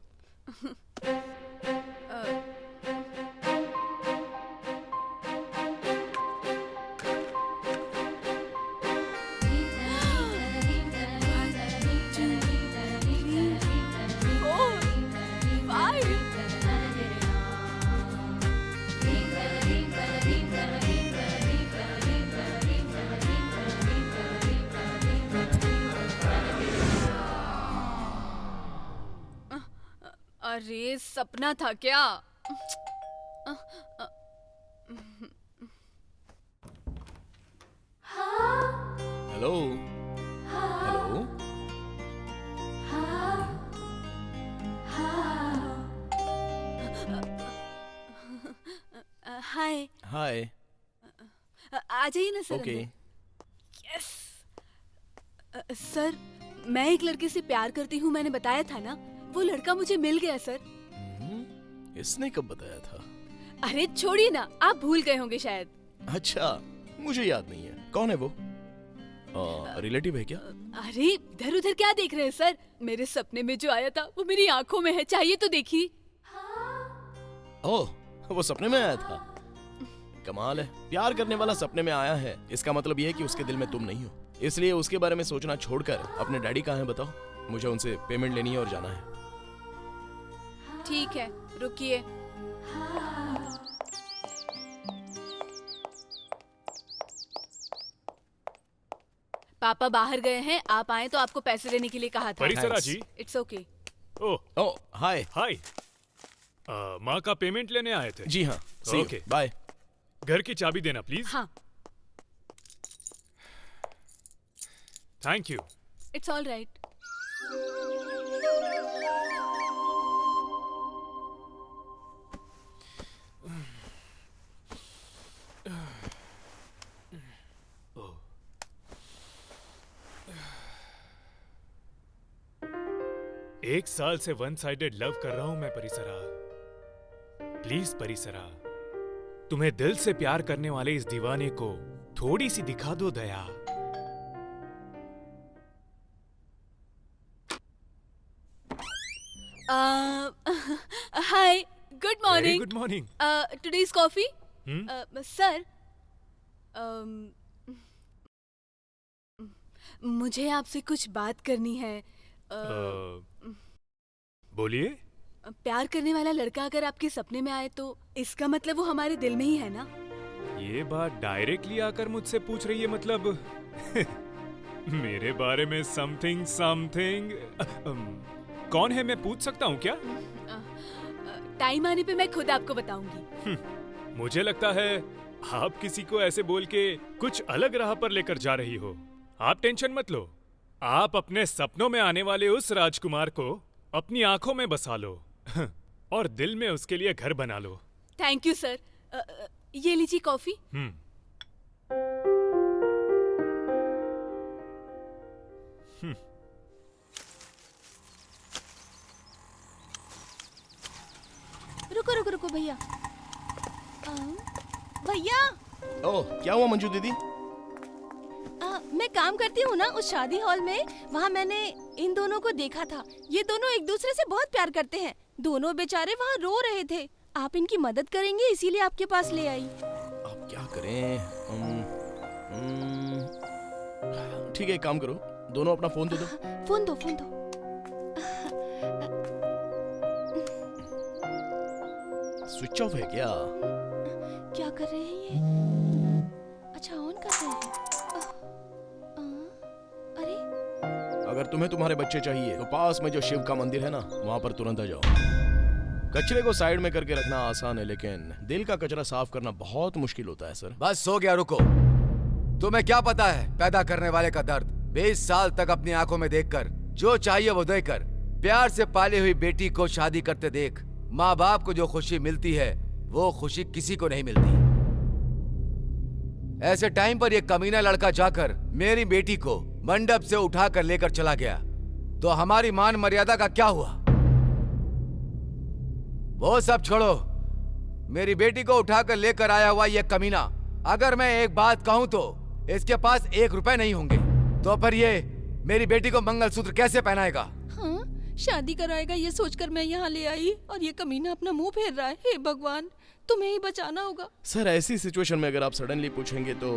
[SPEAKER 1] अरे सपना था क्या?
[SPEAKER 8] हेलो। हेलो।
[SPEAKER 1] हाय।
[SPEAKER 8] हाय।
[SPEAKER 1] आ जाइए ना सर।
[SPEAKER 8] ओके।
[SPEAKER 1] यस। सर, मैं एक लड़के से प्यार करती हूँ, मैंने बताया था ना। वो लड़का मुझे मिल गया सर।
[SPEAKER 8] इसने कब बताया था?
[SPEAKER 1] अरे छोड़िए ना, आप भूल गए होंगे शायद।
[SPEAKER 8] अच्छा, मुझे याद नहीं है। कौन है वो? रिलेटिव है क्या?
[SPEAKER 1] अरे इधर उधर क्या देख रहे हैं सर? मेरे सपने में जो आया था वो मेरी आंखों में है, चाहिए तो देखिए।
[SPEAKER 8] ओह, वो सपने में आया था। कमाल है, प्यार करने वाला सपने में आया है, इसका मतलब ये है कि उसके दिल में तुम नहीं हो। इसलिए उसके बारे में सोचना छोड़कर अपने डैडी कहाँ हैं बताओ, मुझे उनसे पेमेंट लेनी है और जाना है।
[SPEAKER 1] ठीक है, रुकिए। पापा बाहर गए हैं, आप आए तो आपको पैसे देने के लिए कहा था।
[SPEAKER 10] Parisara ji.
[SPEAKER 1] It's okay.
[SPEAKER 10] Oh
[SPEAKER 8] hi.
[SPEAKER 10] Hi. माँ का पेमेंट लेने आए थे?
[SPEAKER 8] जी हाँ।
[SPEAKER 10] Okay,
[SPEAKER 8] bye.
[SPEAKER 10] घर की चाबी देना प्लीज।
[SPEAKER 1] हाँ।
[SPEAKER 10] Thank you.
[SPEAKER 1] It's all right.
[SPEAKER 10] एक साल से वन साइडेड लव कर रहा हूं मैं परिसरा। प्लीज परिसरा, तुम्हें दिल से प्यार करने वाले इस दीवाने को थोड़ी सी दिखा दो दया।
[SPEAKER 1] Hi, good morning.
[SPEAKER 10] Good morning.
[SPEAKER 1] Today's coffee. Sir, मुझे आपसे कुछ बात करनी है।
[SPEAKER 10] बोलिए।
[SPEAKER 1] प्यार करने वाला लड़का अगर आपके सपने में आए तो इसका मतलब वो हमारे दिल में ही है ना?
[SPEAKER 10] ये बात डायरेक्टली आकर मुझसे पूछ रही है, मतलब मेरे बारे में समथिंग समथिंग। कौन है, मैं पूछ सकता हूँ क्या?
[SPEAKER 1] टाइम आने पे मैं खुद आपको बताऊंगी।
[SPEAKER 10] मुझे लगता है आप किसी को ऐसे बोल के कुछ अलग राह पर लेकर जा रही हो। आप टेंशन मत लो, आप अपने सपनों में आने वाले उस राजकुमार को अपनी आंखों में बसा लो और दिल में उसके लिए घर बना लो।
[SPEAKER 1] Thank you sir. ये लीजिए कॉफी। रुको रुको रुको भैया। भैया।
[SPEAKER 8] ओह, क्या हुआ मंजू दीदी?
[SPEAKER 12] मैं काम करती हूँ ना उस शादी हॉल में, वहाँ मैंने इन दोनों को देखा था। ये दोनों एक दूसरे से बहुत प्यार करते हैं। दोनों बेचारे वहाँ रो रहे थे। आप इनकी मदद करेंगे, इसीलिए आपके पास ले आई।
[SPEAKER 8] आप क्या करें? ठीक है, एक काम करो, दोनों अपना फोन दे दो।
[SPEAKER 12] फोन दो, फोन दो।
[SPEAKER 8] स्विच ऑफ है क्या?
[SPEAKER 12] क्या कर रहे हैं ये? अच्छा, ऑन कर रहे हैं।
[SPEAKER 8] अगर तुम्हें तुम्हारे बच्चे चाहिए तो पास में जो शिव का मंदिर है ना, वहाँ पर तुरंत आ जाओ। कचरे को साइड में करके रखना आसान है, लेकिन दिल का कचरा साफ करना बहुत मुश्किल होता है सर।
[SPEAKER 5] बस हो गया, रुको। तुम्हें क्या पता है पैदा करने वाले का दर्द? 20 साल तक अपनी आंखों में देखकर जो चाहिए वो देकर प्यार से पाली हुई बेटी को शादी करते देख माँ बाप को जो खुशी मिलती है वो खुशी किसी को नहीं मिलती। ऐसे टाइम पर ये कमीना लड़का जाकर मेरी बेटी को मंडप से उठाकर लेकर चला गया तो हमारी मान मर्यादा का क्या हुआ? वो सब छोड़ो, मेरी बेटी को उठाकर लेकर आया हुआ ये कमीना, अगर मैं एक बात कहूं तो इसके पास 1 रुपए नहीं होंगे, तो फिर ये मेरी बेटी को मंगलसूत्र कैसे पहनाएगा?
[SPEAKER 12] हाँ, शादी कराएगा ये सोचकर मैं यहाँ ले आई और ये कमीना अपना मुंह फेर रहा है। हे भगवान, तुम्हें ही बचाना होगा।
[SPEAKER 8] सर, ऐसी सिचुएशन में अगर आप सडनली पूछेंगे तो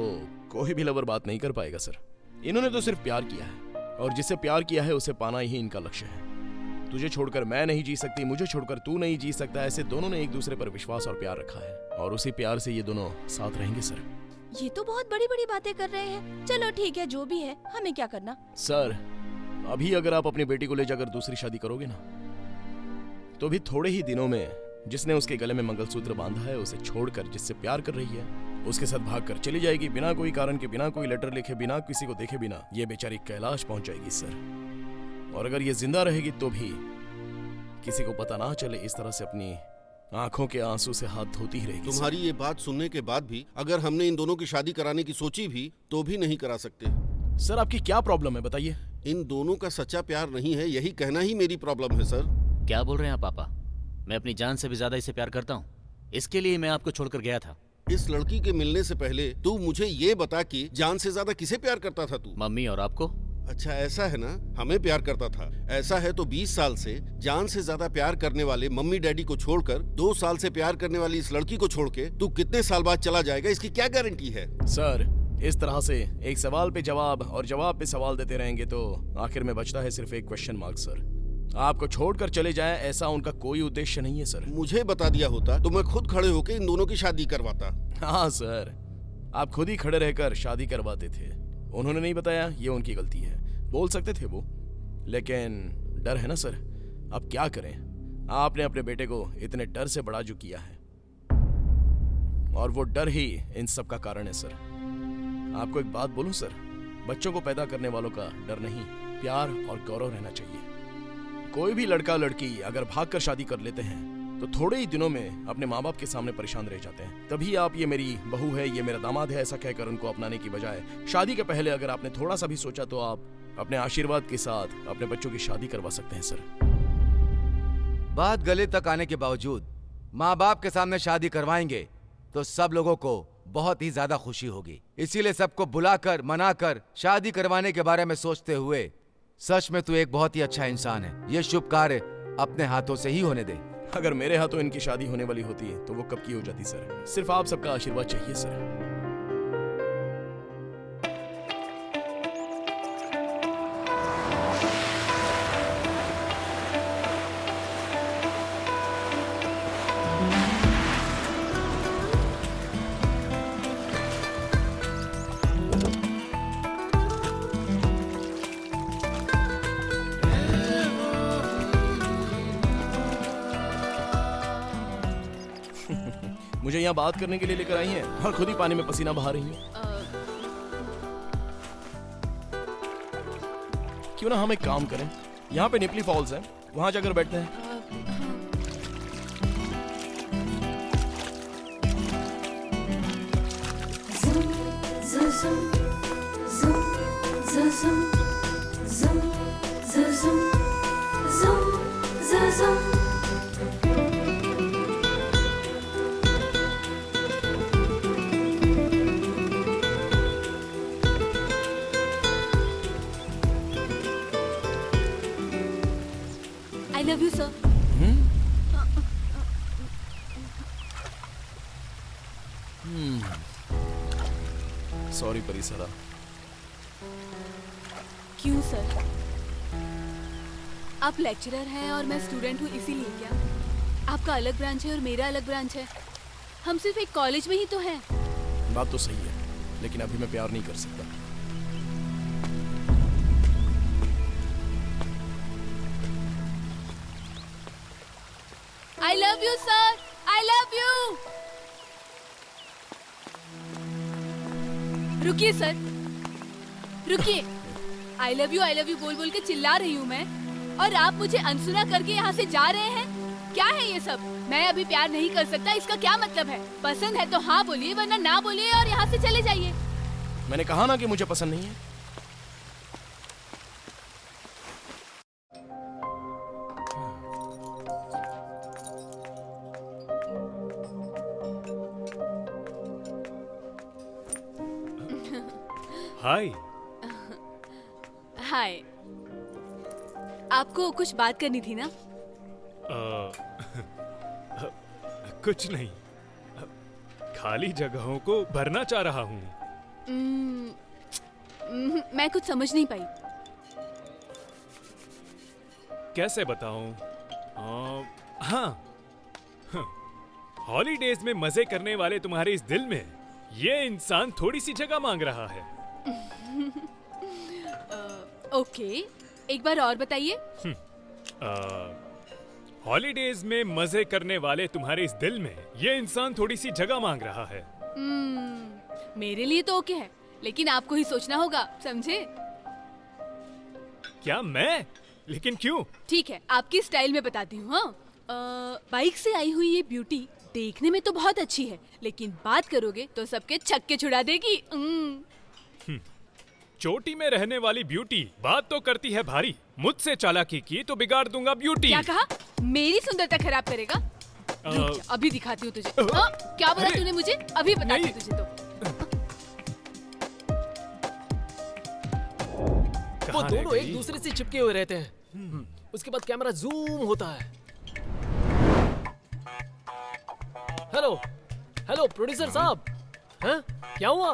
[SPEAKER 8] कोई भी लवर बात नहीं कर पाएगा सर। इन्होंने तो सिर्फ प्यार किया है और जिससे प्यार किया है उसे पाना ही इनका लक्ष्य है। तुझे छोड़कर मैं नहीं जी सकती, मुझे छोड़कर तू नहीं जी सकता, ऐसे दोनों ने एक दूसरे पर विश्वास और प्यार रखा है और उसी प्यार से ये दोनों साथ रहेंगे सर।
[SPEAKER 12] ये तो बहुत बड़ी बड़ी बातें कर रहे हैं। चलो ठीक है, जो भी है, हमें क्या करना?
[SPEAKER 8] सर, अभी अगर आप अपनी बेटी को ले जाकर दूसरी शादी करोगे ना, तो भी थोड़े ही दिनों में जिसने उसके गले में मंगलसूत्र बांधा है उसे छोड़कर जिससे प्यार कर रही है उसके साथ भागकर चली जाएगी, बिना कोई कारण के, बिना कोई लेटर लिखे, बिना किसी को देखे बिना। ये बेचारी कैलाश पहुंच जाएगी सर। और अगर ये जिंदा रहेगी तो भी किसी को पता ना चले, इस तरह से अपनी आंखों के आंसू से हाथ धोती ही रहेगी।
[SPEAKER 7] तुम्हारी ये बात सुनने के बाद भी अगर हमने इन दोनों की शादी कराने की सोची भी तो भी नहीं करा सकते।
[SPEAKER 8] सर, आपकी क्या प्रॉब्लम है बताइए?
[SPEAKER 7] इन दोनों का सच्चा प्यार नहीं है, यही कहना ही मेरी प्रॉब्लम है सर।
[SPEAKER 3] क्या बोल रहे हैं आप पापा? मैं अपनी जान से भी ज्यादा इसे प्यार करता हूँ, इसके लिए मैं आपको छोड़कर गया था।
[SPEAKER 7] इस लड़की के मिलने से पहले तू मुझे ये बता कि जान से ज्यादा किसे प्यार करता था तू?
[SPEAKER 3] मम्मी और आपको?
[SPEAKER 7] अच्छा ऐसा है ना, हमें प्यार करता था। ऐसा है तो 20 साल से जान से ज्यादा प्यार करने वाले मम्मी डैडी को छोड़कर 2 साल से प्यार करने वाली इस लड़की को छोड़ के तू कितने साल बाद चला जाएगा, इसकी क्या गारंटी है?
[SPEAKER 8] सर, इस तरह से एक सवाल पे जवाब और जवाब पे सवाल देते रहेंगे तो आखिर में बचता है सिर्फ एक क्वेश्चन मार्क। सर, आपको छोड़कर चले जाएं ऐसा उनका कोई उद्देश्य नहीं है सर।
[SPEAKER 7] मुझे बता दिया होता तो मैं खुद खड़े होकर इन दोनों की शादी करवाता।
[SPEAKER 8] हाँ सर, आप खुद ही खड़े रहकर शादी करवाते थे। उन्होंने नहीं बताया, ये उनकी गलती है। बोल सकते थे वो, लेकिन डर है ना सर। अब क्या करें, आपने अपने बेटे को इतने डर से बड़ा जो किया है, और वो डर ही इन सब का कारण है सर। आपको एक बात बोलूं सर, बच्चों को पैदा करने वालों का डर नहीं, प्यार और गौरव रहना चाहिए। कोई भी लड़का लड़की अगर भागकर शादी कर लेते हैं तो थोड़े ही दिनों में अपने माँ बाप के सामने परेशान रह जाते हैं। तभी आप ये मेरी बहू है, ये मेरा दामाद है ऐसा कहकर उनको अपनाने की बजाय शादी के पहले अगर आपने थोड़ा सा भी सोचा तो आप अपने आशीर्वाद के साथ अपने बच्चों की शादी करवा सकते हैं सर।
[SPEAKER 5] बात गले तक आने के बावजूद माँ बाप के सामने शादी करवाएंगे तो सब लोगों को बहुत ही ज्यादा खुशी होगी। इसीलिए सबको बुलाकर मनाकर शादी करवाने के बारे में सोचते हुए सच में तू एक बहुत ही अच्छा इंसान है। ये शुभ कार्य अपने हाथों से ही होने दे।
[SPEAKER 8] अगर मेरे हाथों इनकी शादी होने वाली होती है तो वो कब की हो जाती सर। सिर्फ आप सबका आशीर्वाद चाहिए सर। मुझे यहाँ बात करने के लिए लेकर आई हैं और खुद ही पानी में पसीना बहा रही हैं। क्यों ना हम एक काम करें, यहाँ पे निपली फॉल्स है, वहां जाकर बैठते हैं।
[SPEAKER 1] I love you, sir.
[SPEAKER 8] Sorry Parisara.
[SPEAKER 1] क्यों सर? आप लेक्चरर हैं और मैं स्टूडेंट हूँ, इसीलिए क्या? आपका अलग ब्रांच है और मेरा अलग ब्रांच है। हम सिर्फ एक कॉलेज में ही तो हैं।
[SPEAKER 8] बात तो सही है, लेकिन अभी मैं प्यार नहीं कर सकता।
[SPEAKER 1] I love you, sir. I love you. रुकिए सर, रुकिए। I love you बोल बोल के चिल्ला रही हूँ मैं, और आप मुझे अनसुना करके यहाँ से जा रहे हैं। क्या है ये सब? मैं अभी प्यार नहीं कर सकता, इसका क्या मतलब है? पसंद है तो हाँ बोलिए, वरना ना बोलिए और यहाँ से चले जाइए।
[SPEAKER 8] मैंने कहा ना कि मुझे पसंद नहीं है।
[SPEAKER 10] हाय।
[SPEAKER 1] हाय। आपको कुछ बात करनी थी ना?
[SPEAKER 10] कुछ नहीं, खाली जगहों को भरना चाह रहा हूँ।
[SPEAKER 1] मैं कुछ समझ नहीं पाई।
[SPEAKER 10] कैसे बताऊं? हाँ, हॉलीडेज में मजे करने वाले तुम्हारे इस दिल में ये इंसान थोड़ी सी जगह मांग रहा है।
[SPEAKER 1] ओके, एक बार और बताइए।
[SPEAKER 10] हॉलीडेज में मजे करने वाले तुम्हारे इस दिल में ये इंसान थोड़ी सी जगह मांग रहा है।
[SPEAKER 1] मेरे लिए तो ओके है, लेकिन आपको ही सोचना होगा, समझे?
[SPEAKER 10] क्या मैं? लेकिन क्यों?
[SPEAKER 1] ठीक है, आपकी स्टाइल में बताती हूँ। हाँ, बाइक से आई हुई ये ब्यूटी देखने में तो बहुत अच्छी है, लेकिन बात करोगे तो सबके छक्के छुड़ा देगी।
[SPEAKER 10] चोटी में रहने वाली ब्यूटी बात तो करती है भारी। मुझसे चालाकी की तो बिगाड़ दूंगा ब्यूटी।
[SPEAKER 1] क्या कहा? मेरी सुंदरता खराब करेगा? रुक जा, अभी दिखाती हूँ तुझे। हाँ, क्या बोला तूने मुझे? अभी बताती हूँ तुझे तो।
[SPEAKER 2] वो दोनों एक दूसरे से चिपके हुए रहते हैं। उसके बाद कैमरा जूम होता है। हेलो हेलो प्रोड्यूसर साहब, हैं? क्या हुआ?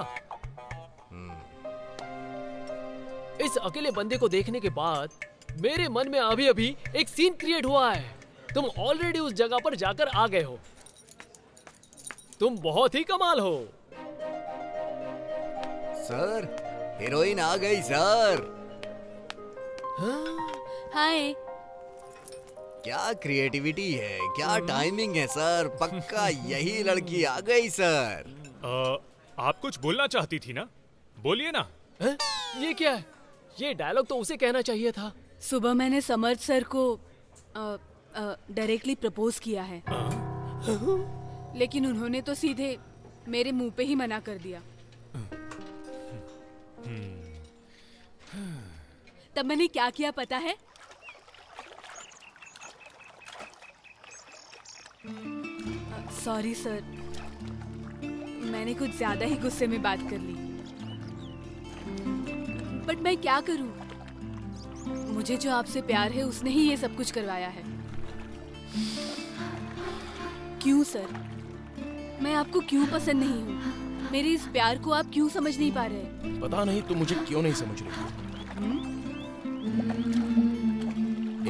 [SPEAKER 2] इस अकेले बंदे को देखने के बाद मेरे मन में अभी अभी एक सीन क्रिएट हुआ है। तुम ऑलरेडी उस जगह पर जाकर आ गए हो। तुम बहुत ही कमाल हो।
[SPEAKER 4] सर, हीरोइन आ गई सर।
[SPEAKER 1] हाय।
[SPEAKER 4] क्या क्रिएटिविटी है, क्या टाइमिंग है सर। पक्का यही लड़की आ गई सर।
[SPEAKER 10] आप कुछ बोलना चाहती थी ना, बोलिए ना।
[SPEAKER 2] ये क्या है? ये डायलॉग तो उसे कहना चाहिए था।
[SPEAKER 1] सुबह मैंने समर्थ सर को डायरेक्टली प्रपोज किया है, लेकिन उन्होंने तो सीधे मेरे मुंह पे ही मना कर दिया। तब मैंने क्या किया पता है? सॉरी सर, मैंने कुछ ज्यादा ही गुस्से में बात कर ली। बट मैं क्या करूं? मुझे जो आपसे प्यार है उसने ही ये सब कुछ करवाया है। क्यों सर? मैं आपको क्यों पसंद नहीं हूँ? मेरे इस प्यार को आप क्यों समझ नहीं पा रहे?
[SPEAKER 8] पता नहीं तुम मुझे क्यों नहीं समझ रही।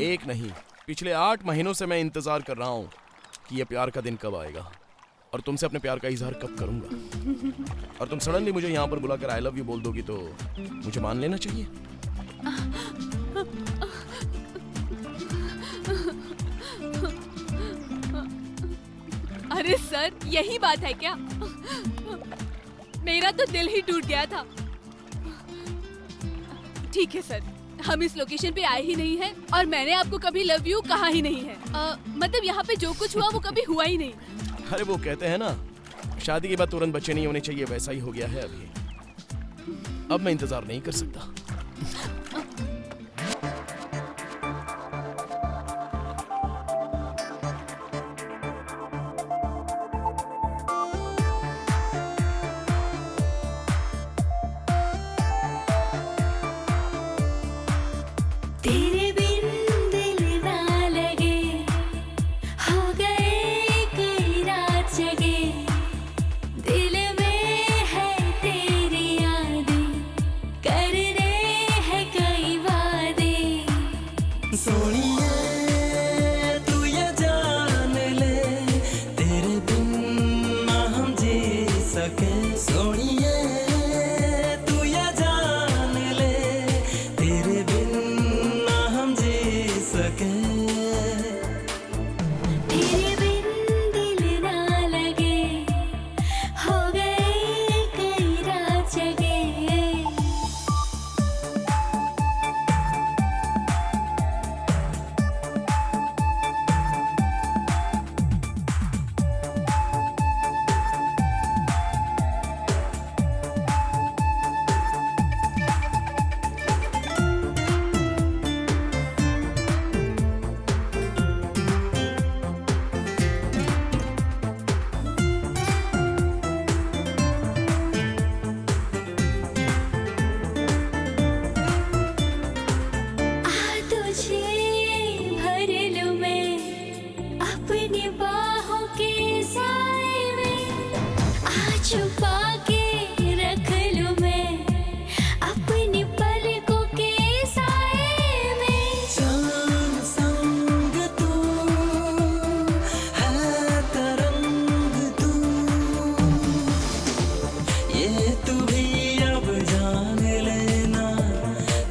[SPEAKER 8] एक नहीं, पिछले 8 महीनों से मैं इंतजार कर रहा हूँ कि ये प्यार का दिन कब आएगा और तुमसे अपने प्यार का इजहार कब करूंगा। और तुम सडनली मुझे यहाँ पर बुलाकर आई लव यू बोल दोगी तो मुझे मान लेना चाहिए।
[SPEAKER 1] अरे सर, यही बात है क्या? मेरा तो दिल ही टूट गया था। ठीक है सर, हम इस लोकेशन पे आए ही नहीं हैं और मैंने आपको कभी लव यू कहा ही नहीं है। मतलब यहाँ पे जो कुछ हुआ वो कभी हुआ ही नहीं।
[SPEAKER 8] अरे वो कहते हैं ना, शादी के बाद तुरंत बच्चे नहीं होने चाहिए, वैसा ही हो गया है अभी। अब मैं इंतजार नहीं कर सकता।
[SPEAKER 11] तेरे बिन दिल ना लगे, हो गए कई रात जगे, दिल में है तेरी यादें, कर रहे हैं कई वादे।
[SPEAKER 13] सोनिए तू ये जान ले, तेरे बिन ना हम जी सके। सोनिए तू ये जान ले, तेरे बिन ना हम जी सके।
[SPEAKER 11] तेरे बिन दिल ना लगे, हो गए कई रात जगे। तुझे भर लूं मैं अपनी बाहों के साए में, छुपा के रख लूं मैं अपनी पलकों के साए में।
[SPEAKER 13] चांद संग तू है, तरंग तू, ये तू भी अब जान लेना,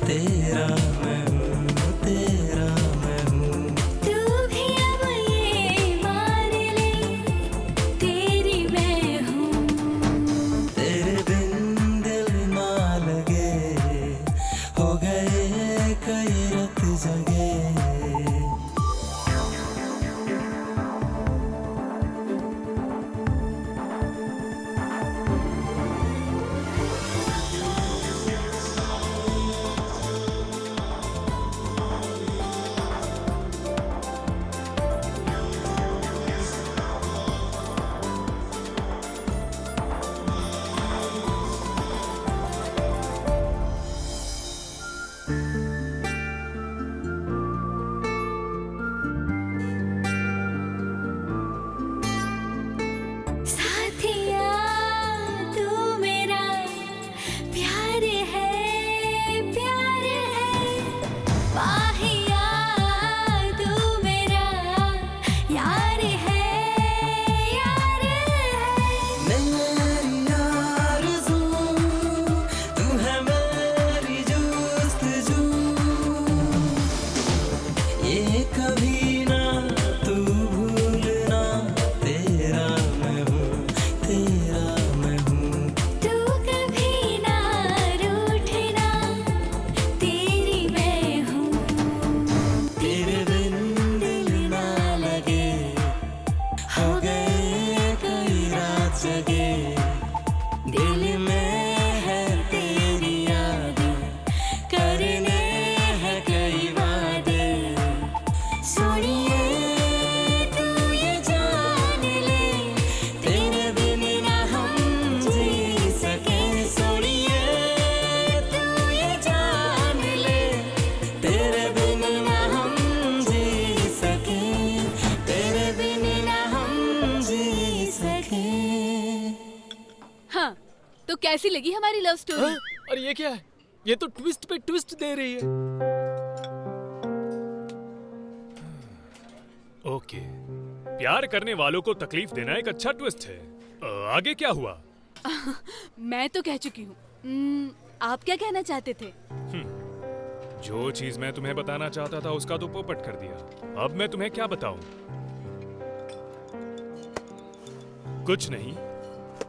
[SPEAKER 13] तेरा मैं हूँ, तेरा मैं हूँ।
[SPEAKER 11] तू भी अब ये मान ले, तेरी मैं हूँ।
[SPEAKER 13] देखें।
[SPEAKER 1] हाँ, तो कैसी लगी हमारी लव स्टोरी?
[SPEAKER 2] और ये क्या है? ये तो ट्विस्ट पे ट्विस्ट दे रही है।
[SPEAKER 10] ओके, प्यार करने वालों को तकलीफ देना एक अच्छा ट्विस्ट है। आगे क्या हुआ?
[SPEAKER 1] मैं तो कह चुकी हूँ। आप क्या कहना चाहते थे?
[SPEAKER 10] जो चीज मैं तुम्हें बताना चाहता था उसका तो पोपट कर दिया। अब मैं तुम्हें क्या बताऊं? कुछ नहीं,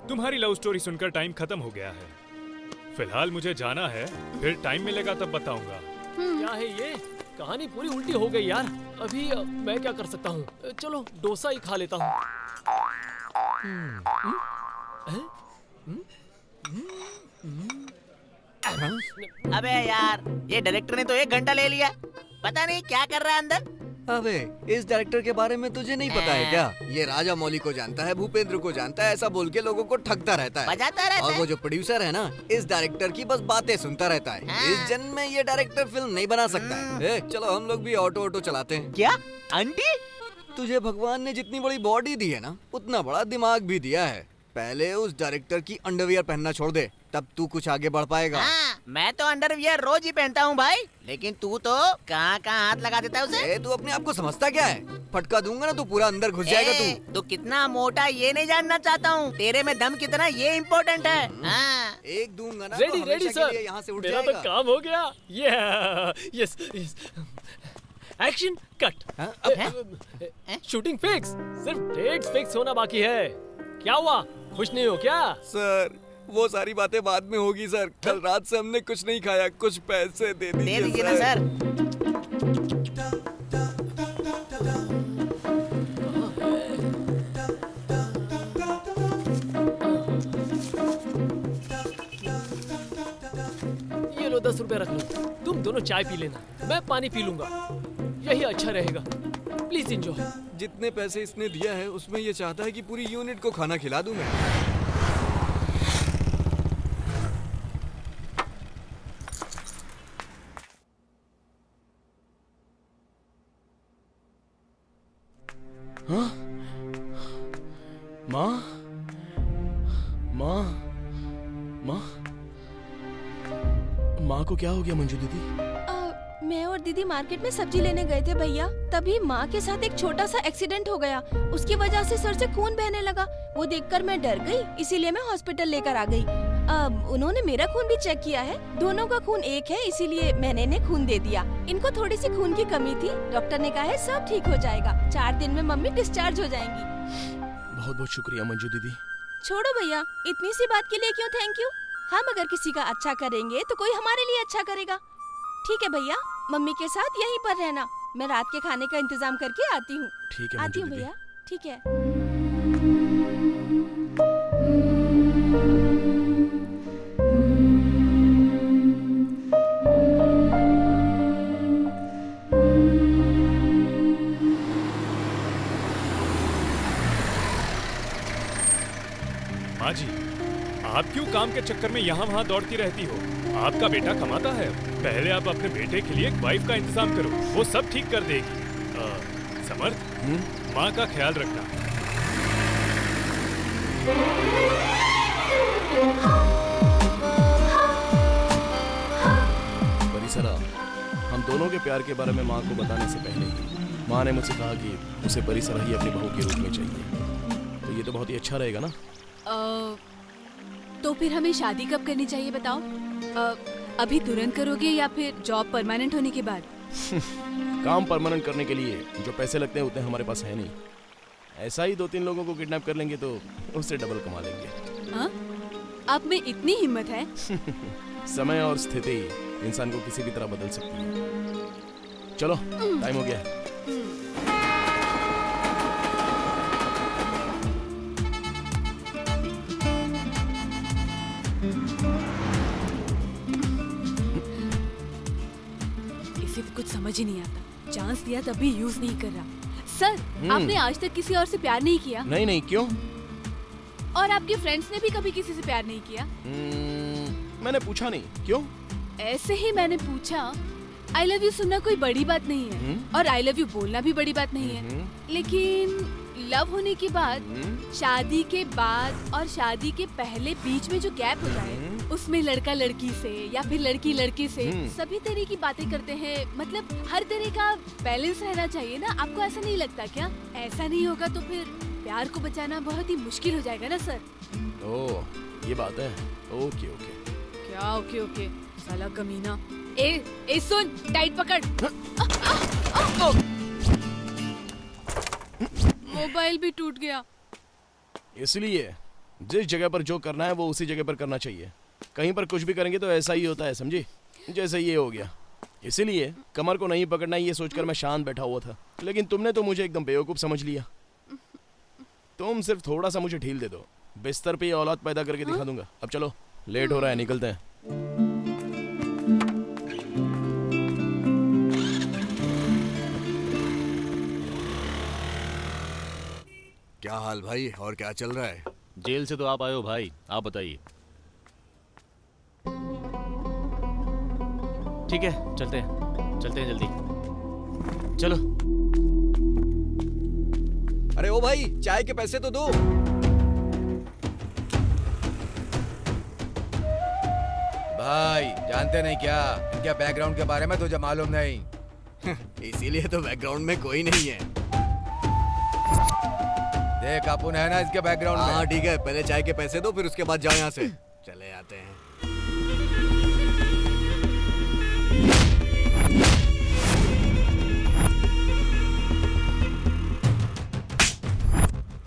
[SPEAKER 10] तुम्हारी लव स्टोरी सुनकर टाइम खत्म हो गया है। फिलहाल मुझे जाना है, फिर टाइम मिलेगा तब बताऊंगा।
[SPEAKER 2] क्या है ये? कहानी पूरी उल्टी हो गई यार। अभी मैं क्या कर सकता हूँ? चलो डोसा ही खा लेता हूँ।
[SPEAKER 9] अबे यार, ये डायरेक्टर ने तो 1 घंटा ले लिया। पता नहीं क्या कर रहा है अंदर।
[SPEAKER 4] अबे इस डायरेक्टर के बारे में तुझे नहीं पता है क्या? ये राजा मौली को जानता है, भूपेंद्र को जानता है, ऐसा बोल के लोगों को ठगता रहता है,
[SPEAKER 9] बजाता रहता
[SPEAKER 4] और
[SPEAKER 9] है।
[SPEAKER 4] वो जो प्रोड्यूसर है ना, इस डायरेक्टर की बस बातें सुनता रहता है। इस जन्म में ये डायरेक्टर फिल्म नहीं बना सकता है। चलो हम लोग भी ऑटो चलाते हैं।
[SPEAKER 9] क्या आंटी?
[SPEAKER 4] तुझे भगवान ने जितनी बड़ी बॉडी दी है ना, उतना बड़ा दिमाग भी दिया है। पहले उस डायरेक्टर की अंडरवियर पहनना छोड़ दे, तब तू कुछ आगे बढ़ पाएगा।
[SPEAKER 9] हाँ, मैं तो अंडरवियर रोज ही पहनता हूँ भाई, लेकिन तू तो कहाँ कहाँ हाथ लगा देता है उसे।
[SPEAKER 4] तू अपने आप को समझता क्या है? फटका दूंगा ना तो पूरा अंदर घुस जाएगा तू।
[SPEAKER 9] तो कितना मोटा ये नहीं जानना चाहता हूँ, तेरे में दम कितना ये इम्पोर्टेंट है। हाँ।
[SPEAKER 4] एक दूंगा ना
[SPEAKER 2] रेडी
[SPEAKER 4] तो
[SPEAKER 2] रेडी
[SPEAKER 4] हमेशा के लिए
[SPEAKER 2] सर,
[SPEAKER 4] यहाँ से उठ
[SPEAKER 2] मेरा
[SPEAKER 4] जाएगा।
[SPEAKER 2] तो काम हो गया। Yes yes. Action cut. Shooting fix, सिर्फ डेट्स फिक्स होना बाकी है। क्या हुआ, खुश नहीं हो क्या?
[SPEAKER 4] सर वो सारी बातें बाद में होगी सर। कल रात से हमने कुछ नहीं खाया, कुछ पैसे दे दीजिए
[SPEAKER 9] ना सर।
[SPEAKER 2] ये लो 10 रुपए रख लो, तुम दोनों चाय पी लेना, मैं पानी पी लूंगा, यही अच्छा रहेगा। Please enjoy.
[SPEAKER 4] जितने पैसे इसने दिया है उसमें ये चाहता है कि पूरी यूनिट को खाना खिला दूं मैं।
[SPEAKER 8] हाँ? माँ? माँ? माँ? माँ को क्या हो गया मंजू दीदी?
[SPEAKER 12] मैं और दीदी मार्केट में सब्जी लेने गए थे भैया, तभी माँ के साथ एक छोटा सा एक्सीडेंट हो गया। उसकी वजह से सर से खून बहने लगा। वो देखकर मैं डर गई, इसीलिए मैं हॉस्पिटल लेकर आ गई। उन्होंने मेरा खून भी चेक किया है, दोनों का खून एक है, इसीलिए मैंने इन्हें खून दे दिया। इनको थोड़ी सी खून की कमी थी, डॉक्टर ने कहा है सब ठीक हो जाएगा। 4 दिन में मम्मी डिस्चार्ज हो जाएंगी।
[SPEAKER 8] बहुत बहुत शुक्रिया मंजू दीदी।
[SPEAKER 12] छोड़ो भैया, इतनी सी बात के लिए क्यों थैंक यू। हम अगर किसी का अच्छा करेंगे तो कोई हमारे लिए अच्छा करेगा। ठीक है भैया, मम्मी के साथ यहीं पर रहना, मैं रात के खाने का इंतजाम करके आती हूँ।
[SPEAKER 8] ठीक है
[SPEAKER 12] आती
[SPEAKER 8] मंजू
[SPEAKER 12] हूँ
[SPEAKER 8] दीदी।
[SPEAKER 12] भैया, ठीक है।
[SPEAKER 10] माँ जी, आप क्यों काम के चक्कर में यहाँ वहाँ दौड़ती रहती हो? आपका बेटा कमाता है, पहले आप अपने बेटे के लिए एक वाइफ का इंतजाम करो, वो सब ठीक कर देगी। समर्थ, माँ का ख्याल रखना।
[SPEAKER 8] परिसरा, हम दोनों के प्यार के बारे में माँ को बताने से पहले ही माँ ने मुझसे कहा कि उसे परिसरा ही अपनी बहू के रूप में चाहिए। तो ये तो बहुत ही अच्छा रहेगा ना?
[SPEAKER 1] तो फिर हमें शादी कब करनी चाहिए बताओ? अभी तुरंत करोगे या फिर जॉब परमानेंट होने के बाद?
[SPEAKER 8] काम परमानेंट करने के लिए जो पैसे लगते हैं उतने हमारे पास है नहीं। ऐसा ही 2-3 लोगों को किडनैप कर लेंगे तो उससे डबल कमा लेंगे।
[SPEAKER 1] हाँ? आप में इतनी हिम्मत है?
[SPEAKER 8] समय और स्थिति इंसान को किसी भी तरह बदल सकती है। चलो टाइम हो गया है।
[SPEAKER 1] इसे तो कुछ समझ ही नहीं आता, चांस दिया तब भी यूज नहीं कर रहा। सर, आपने आज तक किसी और से प्यार नहीं किया?
[SPEAKER 8] नहीं, क्यों?
[SPEAKER 1] और आपके फ्रेंड्स ने भी कभी किसी से प्यार नहीं किया?
[SPEAKER 8] मैंने पूछा नहीं, क्यों?
[SPEAKER 1] ऐसे ही मैंने पूछा। आई लव यू सुनना कोई बड़ी बात नहीं है, और आई लव यू बोलना भी बड़ी बात नहीं है, लेकिन लव होने के बाद, शादी के बाद और शादी के पहले बीच में जो गैप होता है, उसमें लड़का लड़की से या फिर लड़की लड़के से सभी तरह की बातें करते हैं। मतलब हर तरह का बैलेंस रहना चाहिए ना, आपको ऐसा नहीं लगता क्या? ऐसा नहीं होगा तो फिर प्यार को बचाना बहुत ही मुश्किल हो जाएगा ना सर।
[SPEAKER 8] ओह, ये बात है। Okay okay.
[SPEAKER 1] क्या ओके ओके, साला कमीना। ए सुन, टाइट पकड़। मोबाइल भी टूट गया।
[SPEAKER 8] इसलिए जिस जगह पर जो करना है वो उसी जगह पर करना चाहिए। कहीं पर कुछ भी करेंगे तो ऐसा ही होता है, समझी? जैसे ये हो गया। इसीलिए कमर को नहीं पकड़ना, ये सोचकर मैं शांत बैठा हुआ था, लेकिन तुमने तो मुझे एकदम बेवकूफ समझ लिया। तुम सिर्फ थोड़ा सा मुझे ढील दे दो, बिस्तर पे ये औलाद पैदा करके दिखा दूंगा। अब चलो, लेट हो रहा है, निकलते हैं।
[SPEAKER 4] क्या हाल भाई, और क्या चल रहा है?
[SPEAKER 3] जेल से तो आप आए हो भाई, आप बताइए। ठीक है, चलते हैं जल्दी। चलो।
[SPEAKER 4] अरे ओ भाई, चाय के पैसे तो दो।
[SPEAKER 5] भाई जानते नहीं क्या, इनके बैकग्राउंड के बारे में तुझे मालूम नहीं।
[SPEAKER 4] इसीलिए तो बैकग्राउंड में कोई नहीं है।
[SPEAKER 5] देख अपुन है ना इसके बैकग्राउंड में।
[SPEAKER 4] हाँ ठीक है, पहले चाय के पैसे दो, फिर उसके बाद जाओ यहाँ से। चले आते हैं।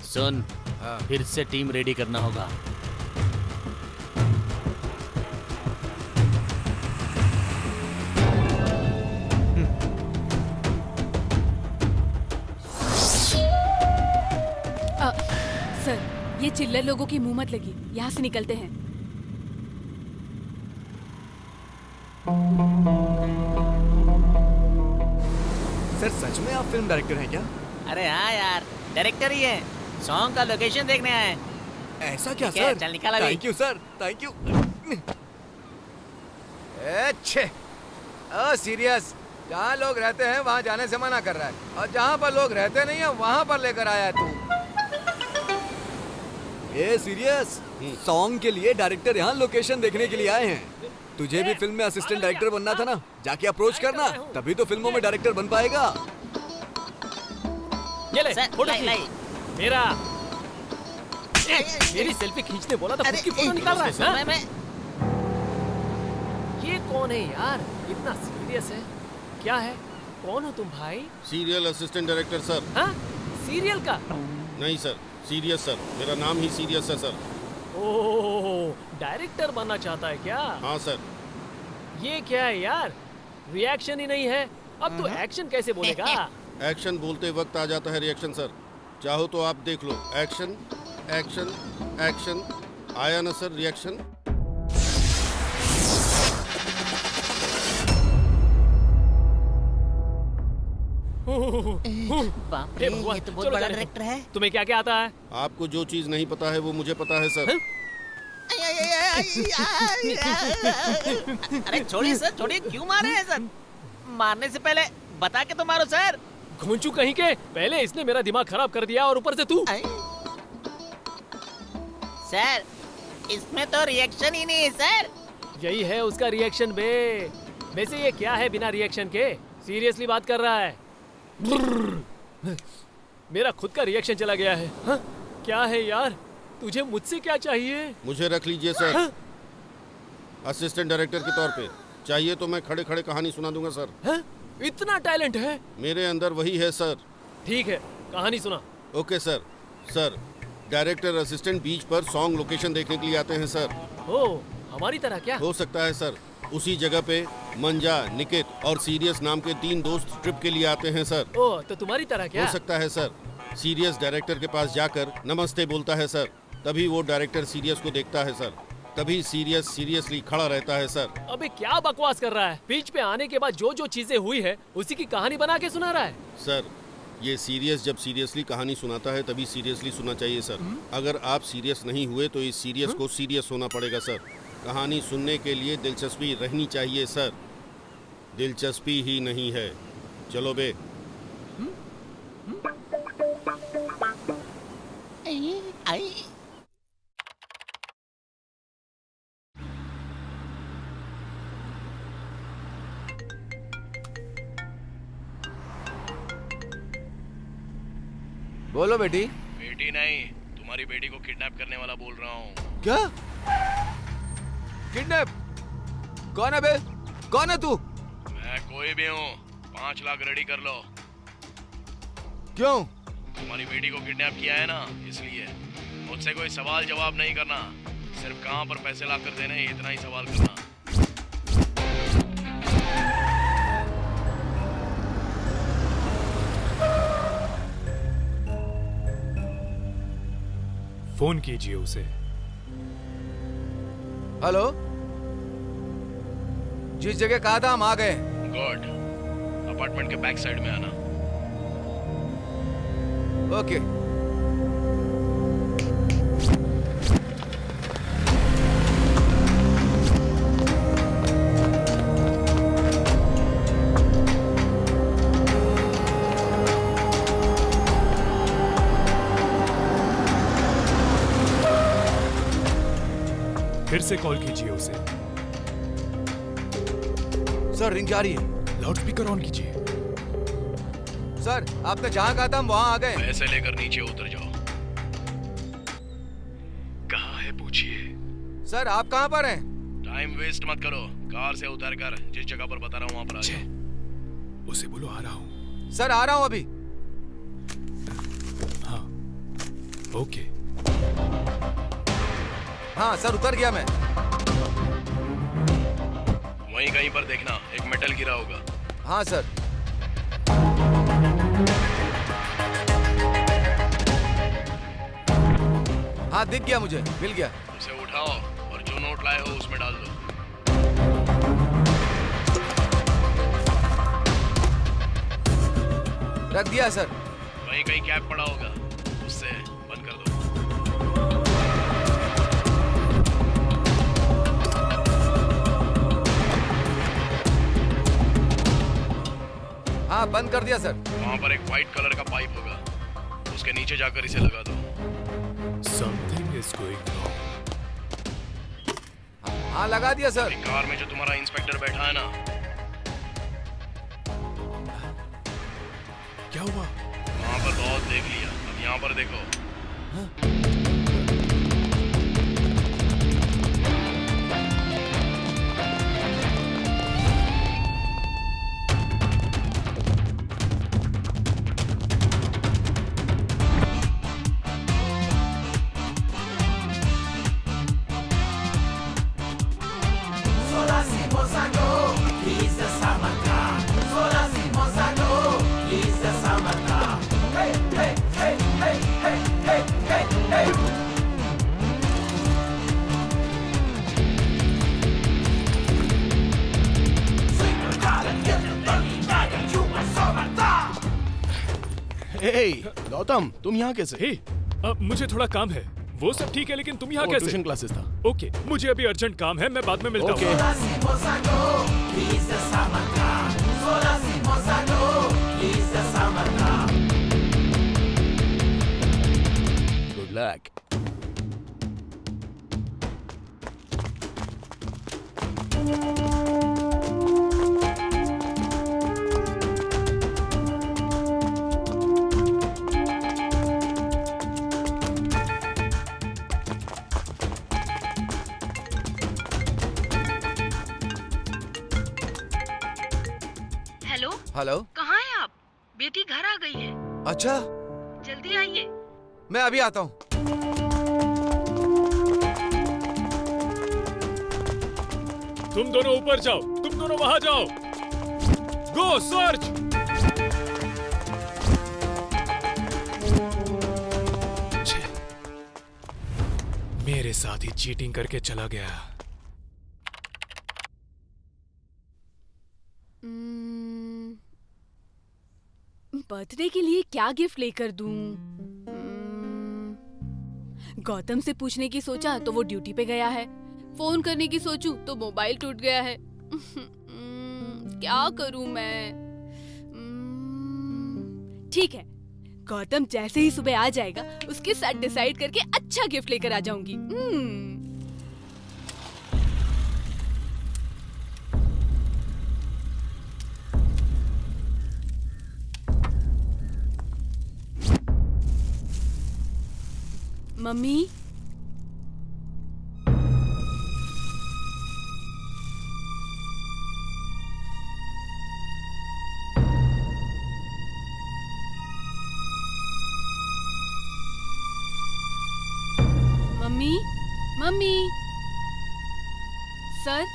[SPEAKER 3] सुन, फिर से टीम रेडी करना होगा।
[SPEAKER 1] सर, ये चिल्लर लोगों की मुंह मत लगी, यहाँ से निकलते हैं।
[SPEAKER 4] सर सच में आप फिल्म डायरेक्टर हैं क्या?
[SPEAKER 9] अरे हाँ यार, डायरेक्टर ही है। सॉन्ग का लोकेशन देखने आए।
[SPEAKER 4] ऐसा क्या
[SPEAKER 9] ठीक है,
[SPEAKER 4] सर?
[SPEAKER 9] चल निकाल अभी।
[SPEAKER 4] Thank you sir, thank you.
[SPEAKER 5] अच्छे सीरियस, जहाँ लोग रहते हैं वहाँ जाने से मना कर रहा है, और जहाँ पर लोग रहते नहीं है वहाँ पर लेकर आया है तू।
[SPEAKER 4] ए सीरियस, सॉन्ग के लिए डायरेक्टर यहाँ लोकेशन देखने के लिए आए हैं। तुझे भी फिल्म में असिस्टेंट डायरेक्टर बनना था ना, जाके अप्रोच करना, तभी तो फिल्मों में डायरेक्टर बन पाएगा।
[SPEAKER 2] ये ले,
[SPEAKER 9] सर,
[SPEAKER 2] फोटो
[SPEAKER 9] लाई।
[SPEAKER 2] मेरा मेरी सेल्फी खींचने बोला था, खुद की फोटो निकाल रहा है।
[SPEAKER 9] मैं
[SPEAKER 2] ये कौन है यार, इतना सीरियस है? क्या है, कौन हो तुम भाई?
[SPEAKER 7] Serial assistant director sir.
[SPEAKER 2] हाँ, सीरियल का?
[SPEAKER 7] नहीं सर, सीरियस सर, मेरा नाम ही सीरियस है सर।
[SPEAKER 2] ओह, डायरेक्टर बनना चाहता है क्या?
[SPEAKER 7] हाँ सर।
[SPEAKER 2] ये क्या है यार, रिएक्शन ही नहीं है। अब तो एक्शन कैसे बोलेगा?
[SPEAKER 7] एक्शन बोलते वक्त आ जाता है रिएक्शन सर। चाहो तो आप देख लो, एक्शन एक्शन एक्शन, आया ना सर रिएक्शन?
[SPEAKER 9] बाप रे, ये तो बहुत बड़ा डायरेक्टर है।
[SPEAKER 2] तुम्हें क्या क्या आता है?
[SPEAKER 7] आपको जो चीज नहीं पता है वो मुझे पता है सर।
[SPEAKER 9] अरे छोड़िए सर, छोड़िए, क्यों मार रहे हैं सर? मारने से पहले बता के तो मारो सर।
[SPEAKER 2] घोंचू कहीं के, पहले इसने मेरा दिमाग खराब कर दिया और ऊपर से तू।
[SPEAKER 9] सर, इसमें तो रिएक्शन ही नहीं है सर।
[SPEAKER 2] यही है उसका रिएक्शन बे। वैसे ये क्या है बिना रिएक्शन के? सीरियसली बात कर रहा है। मेरा खुद का रिएक्शन चला गया है। हा? क्या है यार, तुझे मुझसे क्या चाहिए?
[SPEAKER 7] मुझे रख लीजिए सर।
[SPEAKER 2] हा?
[SPEAKER 7] असिस्टेंट डायरेक्टर के तौर पे चाहिए तो मैं खड़े खड़े कहानी सुना दूंगा सर।
[SPEAKER 2] हा? इतना टैलेंट है
[SPEAKER 7] मेरे अंदर, वही है सर।
[SPEAKER 2] ठीक है, कहानी सुना।
[SPEAKER 7] Okay sir. Sir, director assistant beach पर सॉन्ग लोकेशन देखने के लिए आते हैं सर।
[SPEAKER 2] ओ, हमारी तरह क्या?
[SPEAKER 7] हो सकता है सर। उसी जगह पे मंजा, निकित और सीरियस नाम के 3 दोस्त ट्रिप के लिए आते हैं सर।
[SPEAKER 2] ओ, तो तुम्हारी तरह क्या?
[SPEAKER 7] हो सकता है सर। सीरियस डायरेक्टर के पास जाकर नमस्ते बोलता है सर, तभी वो डायरेक्टर सीरियस को देखता है सर, तभी सीरियस सीरियसली खड़ा रहता है सर।
[SPEAKER 2] अबे क्या बकवास कर रहा है? बीच पे आने के बाद जो जो चीजें हुई है उसी की कहानी बना के सुना रहा है।
[SPEAKER 7] सर, ये सीरियस जब सीरियसली कहानी सुनाता है तभी सीरियसली सुनना चाहिए सर। अगर आप सीरियस नहीं हुए तो इस सीरियस को सीरियस होना पड़ेगा सर। कहानी सुनने के लिए दिलचस्पी रहनी चाहिए सर। दिलचस्पी ही नहीं है। चलो बे।
[SPEAKER 5] बोलो बेटी।
[SPEAKER 8] बेटी नहीं, तुम्हारी बेटी को किडनैप करने वाला बोल रहा हूँ।
[SPEAKER 5] क्या? किडनैप? कौन है बे? कौन है तू?
[SPEAKER 8] मैं कोई भी हूँ। 5 लाख रेडी कर लो।
[SPEAKER 5] क्यों?
[SPEAKER 8] तुम्हारी बेटी को किडनैप किया है ना, इसलिए। मुझसे कोई सवाल जवाब नहीं करना, सिर्फ कहाँ पर पैसे ला कर देने, इतना ही सवाल करना।
[SPEAKER 10] फोन कीजिए उसे।
[SPEAKER 5] हेलो, जिस जगह कहा था हम आ गए।
[SPEAKER 8] गुड। अपार्टमेंट के बैक साइड में आना।
[SPEAKER 5] ओके।
[SPEAKER 10] फिर से कॉल कीजिए उसे।
[SPEAKER 5] सर रिंग जा रही है।
[SPEAKER 10] लाउड स्पीकर ऑन कीजिए।
[SPEAKER 5] सर आपने जहाँ कहा था हम वहाँ आ गए।
[SPEAKER 8] पैसे लेकर नीचे उतर जाओ। कहाँ है पूछिए।
[SPEAKER 5] सर आप कहाँ पर हैं?
[SPEAKER 8] टाइम वेस्ट मत करो, कार से उतर कर जिस जगह पर बता रहा हूँ वहाँ पर आ जाओ।
[SPEAKER 10] उसे बोलो आ रहा हूँ।
[SPEAKER 5] सर आ रहा हूँ अभी।
[SPEAKER 10] हाँ ओके।
[SPEAKER 5] हाँ सर उतर गया मैं।
[SPEAKER 8] वहीं कहीं पर देखना, एक मेटल गिरा होगा।
[SPEAKER 5] हाँ सर। हाँ दिख गया, मुझे मिल गया।
[SPEAKER 8] उसे उठाओ और जो नोट लाए हो उसमें डाल दो।
[SPEAKER 5] रख दिया सर।
[SPEAKER 8] वहीं कहीं कैप पड़ा होगा, उससे बंद कर दो।
[SPEAKER 5] हाँ बंद कर दिया सर।
[SPEAKER 8] वहाँ पर एक व्हाइट कलर का पाइप होगा, उसके नीचे जाकर इसे लगा दो।
[SPEAKER 10] Something is going wrong.
[SPEAKER 5] हाँ लगा दिया सर।
[SPEAKER 8] कार में जो तुम्हारा इंस्पेक्टर बैठा है ना,
[SPEAKER 10] क्या हुआ?
[SPEAKER 8] वहाँ पर बहुत देख लिया, अब यहाँ पर देखो। गौतम तुम यहाँ कैसे?
[SPEAKER 10] हे, मुझे थोड़ा काम है। वो सब ठीक है लेकिन तुम यहाँ कैसे?
[SPEAKER 8] ट्यूशन क्लासेस था।
[SPEAKER 10] ओके, मुझे अभी अर्जेंट काम है, मैं बाद में मिलता हूँ।
[SPEAKER 8] Good luck.
[SPEAKER 14] हेलो, कहाँ हैं आप? बेटी घर आ गई है।
[SPEAKER 5] अच्छा
[SPEAKER 14] जल्दी आइए।
[SPEAKER 5] मैं अभी आता हूँ।
[SPEAKER 10] तुम दोनों ऊपर जाओ, तुम दोनों वहां जाओ। Go search. मेरे साथ ही चीटिंग करके चला गया।
[SPEAKER 1] बर्थडे के लिए क्या गिफ्ट लेकर दूं? गौतम से पूछने की सोचा तो वो ड्यूटी पे गया है। फोन करने की सोचूं तो मोबाइल टूट गया है। क्या करूं मैं? ठीक है, गौतम जैसे ही सुबह आ जाएगा उसके साथ डिसाइड करके अच्छा गिफ्ट लेकर आ जाऊंगी। Mummy mummy mummy sir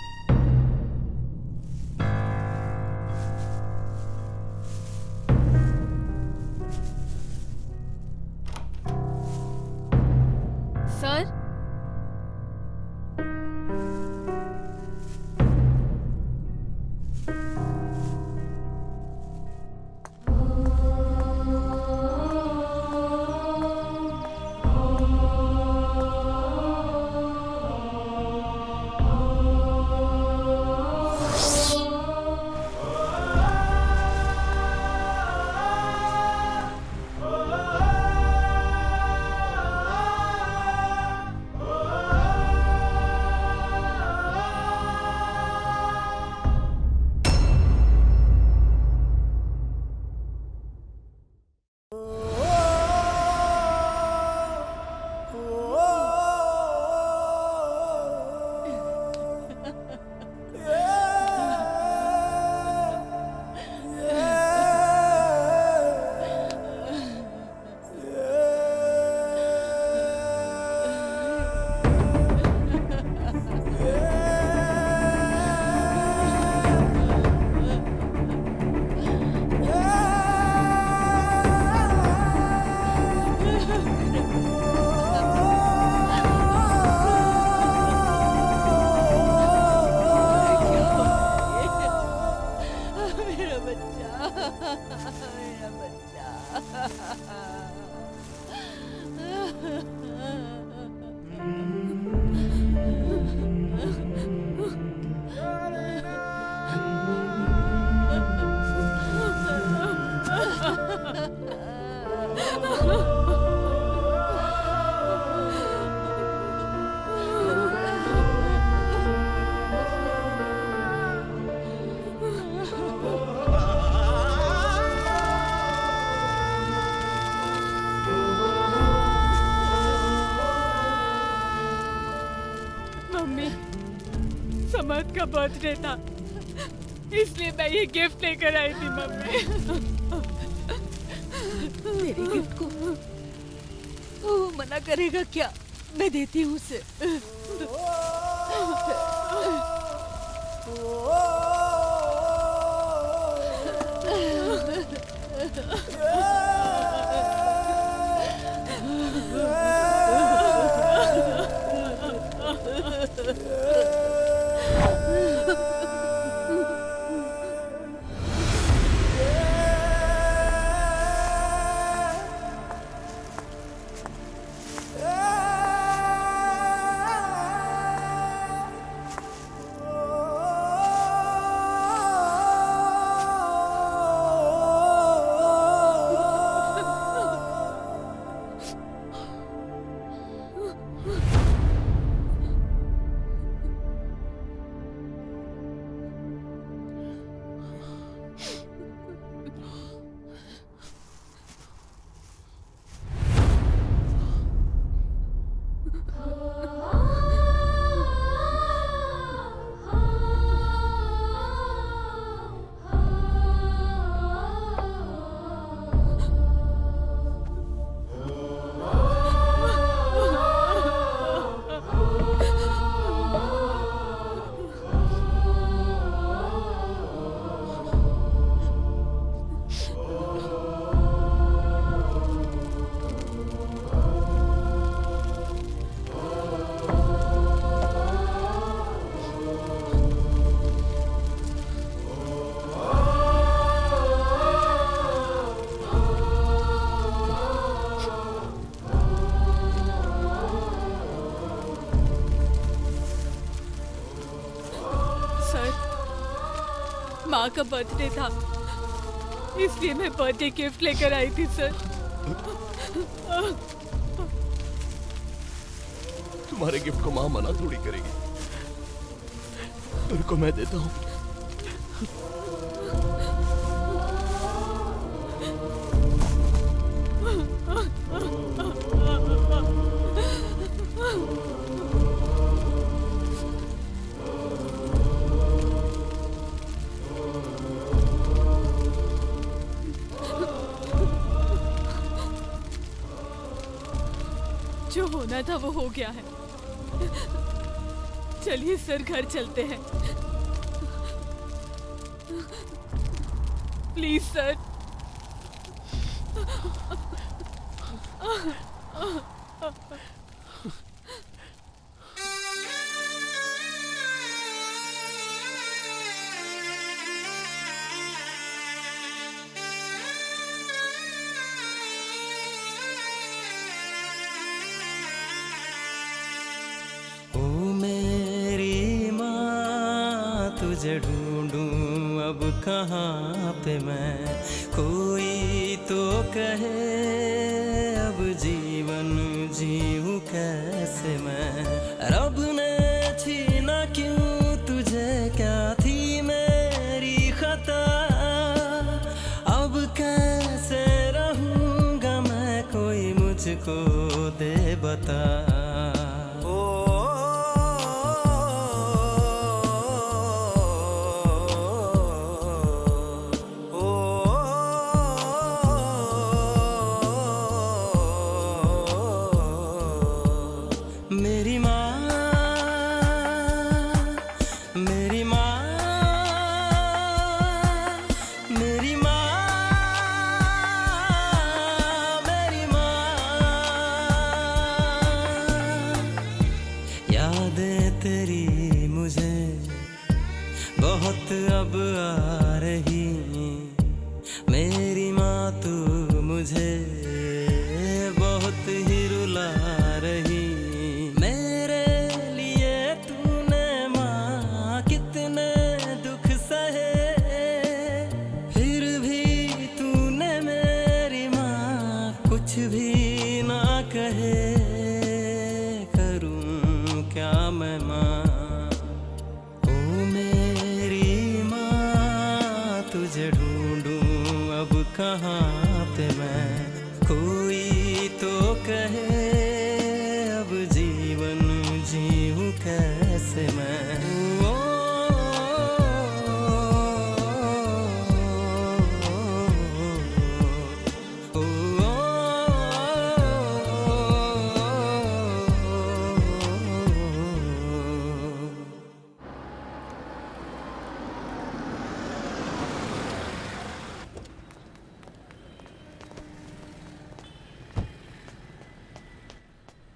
[SPEAKER 1] sir Samarth का बर्थडे था इसलिए मैं ये गिफ्ट लेकर आई थी मम्मी।
[SPEAKER 15] मेरे गिफ्ट को वो मना करेगा क्या? मैं देती हूँ उसे।
[SPEAKER 1] माँ का बर्थडे था इसलिए मैं बर्थडे गिफ्ट लेकर आई थी सर।
[SPEAKER 8] तुम्हारे गिफ्ट को माँ मना थोड़ी करेगी। रुको मैं देता हूँ।
[SPEAKER 1] होना था वो हो गया है। चलिए सर घर चलते हैं। Please sir.
[SPEAKER 13] ओ मेरी माँ तुझे ढूंढूं अब कहाँ पे मैं, कोई तो कहे अब जीवन जीऊं कैसे मैं। रब ने छीना क्यों तुझे, क्या थी मेरी खता, अब कैसे रहूंगा मैं, कोई मुझको दे बता। मेरी माँ, मेरी माँ, मेरी माँ, मेरी माँ। यादें तेरी मुझे बहुत अब आ रही, मेरी माँ तू मुझे बहुत ही रुला रही। मेरे लिए तूने माँ कितने दुख सहे, फिर भी तूने मेरी माँ कुछ भी ना कहे। करूँ क्या मैं माँ, ओ मेरी माँ तुझे ढूंढूं अब कहाँ पे मैं, कोई तो कहे अब जीवन जीऊं कैसे मैं। ओ, ओ, ओ,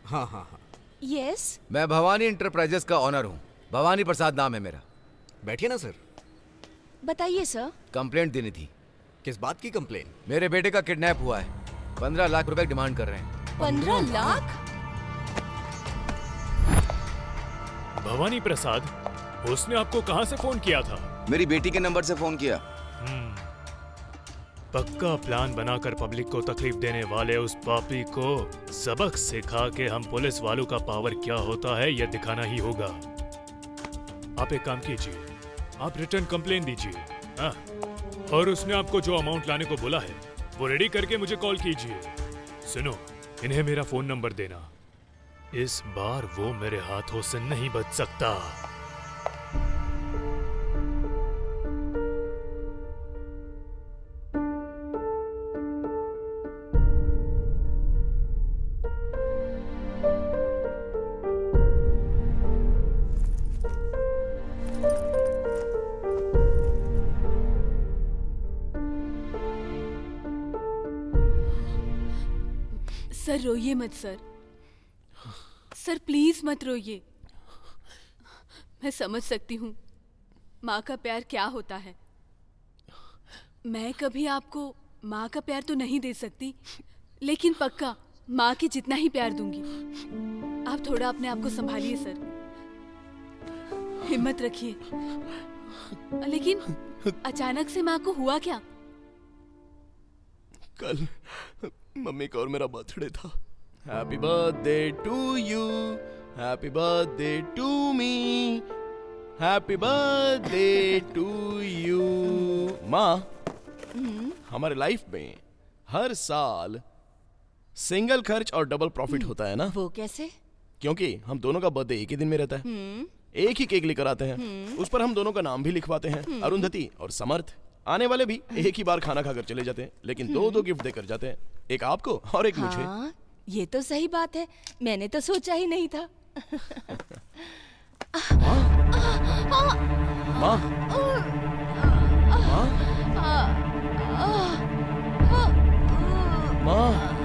[SPEAKER 4] हाँ हाँ हाँ।
[SPEAKER 12] यस।
[SPEAKER 5] मैं भवानी इंटरप्राइजेस का ऑनर हूँ। भवानी प्रसाद नाम है मेरा।
[SPEAKER 4] बैठिए ना सर।
[SPEAKER 12] बताइए सर।
[SPEAKER 5] कंप्लेंट देनी थी।
[SPEAKER 4] किस बात की कंप्लेंट?
[SPEAKER 5] मेरे बेटे का किडनैप हुआ है। 15 लाख रुपए डिमांड कर रहे हैं।
[SPEAKER 12] 15 लाख?
[SPEAKER 10] भवानी प्रसाद, उसने आपको कहाँ से फोन किया था?
[SPEAKER 5] मेरी बेटी के नंबर से फोन किया।
[SPEAKER 10] पक्का प्लान बनाकर पब्लिक को तकलीफ देने वाले उस पापी को सबक सिखा के हम पुलिस वालों का पावर क्या होता है यह दिखाना ही होगा। आप एक काम कीजिए, आप रिटर्न कंप्लेन दीजिए, हाँ? और उसने आपको जो अमाउंट लाने को बोला है वो रेडी करके मुझे कॉल कीजिए। सुनो, इन्हें मेरा फोन नंबर देना। इस बार वो मेरे हाथों से नहीं बच सकता।
[SPEAKER 1] सर रोइए मत सर। सर प्लीज मत रोइए। मैं समझ सकती हूँ माँ का प्यार क्या होता है। मैं कभी आपको माँ का प्यार तो नहीं दे सकती, लेकिन पक्का माँ के जितना ही प्यार दूंगी। आप थोड़ा अपने आप को संभालिए सर, हिम्मत रखिए। लेकिन अचानक से माँ को हुआ क्या?
[SPEAKER 8] कल मम्मी का और मेरा बर्थडे था। Happy birthday to you, happy birthday to me, happy birthday to you. माँ, हमारे लाइफ में हर साल सिंगल खर्च और डबल प्रॉफिट होता है ना?
[SPEAKER 15] वो कैसे?
[SPEAKER 8] क्योंकि हम दोनों का बर्थडे एक ही दिन में रहता है। एक ही केक लेकर आते हैं, उस पर हम दोनों का नाम भी लिखवाते हैं, अरुंधति और समर्थ। आने वाले भी एक ही बार खाना खाकर चले जाते हैं, लेकिन दो दो गिफ्ट देकर जाते हैं, एक आपको और एक मुझे।
[SPEAKER 15] ये तो सही बात है, मैंने तो सोचा ही नहीं था।
[SPEAKER 8] माँ,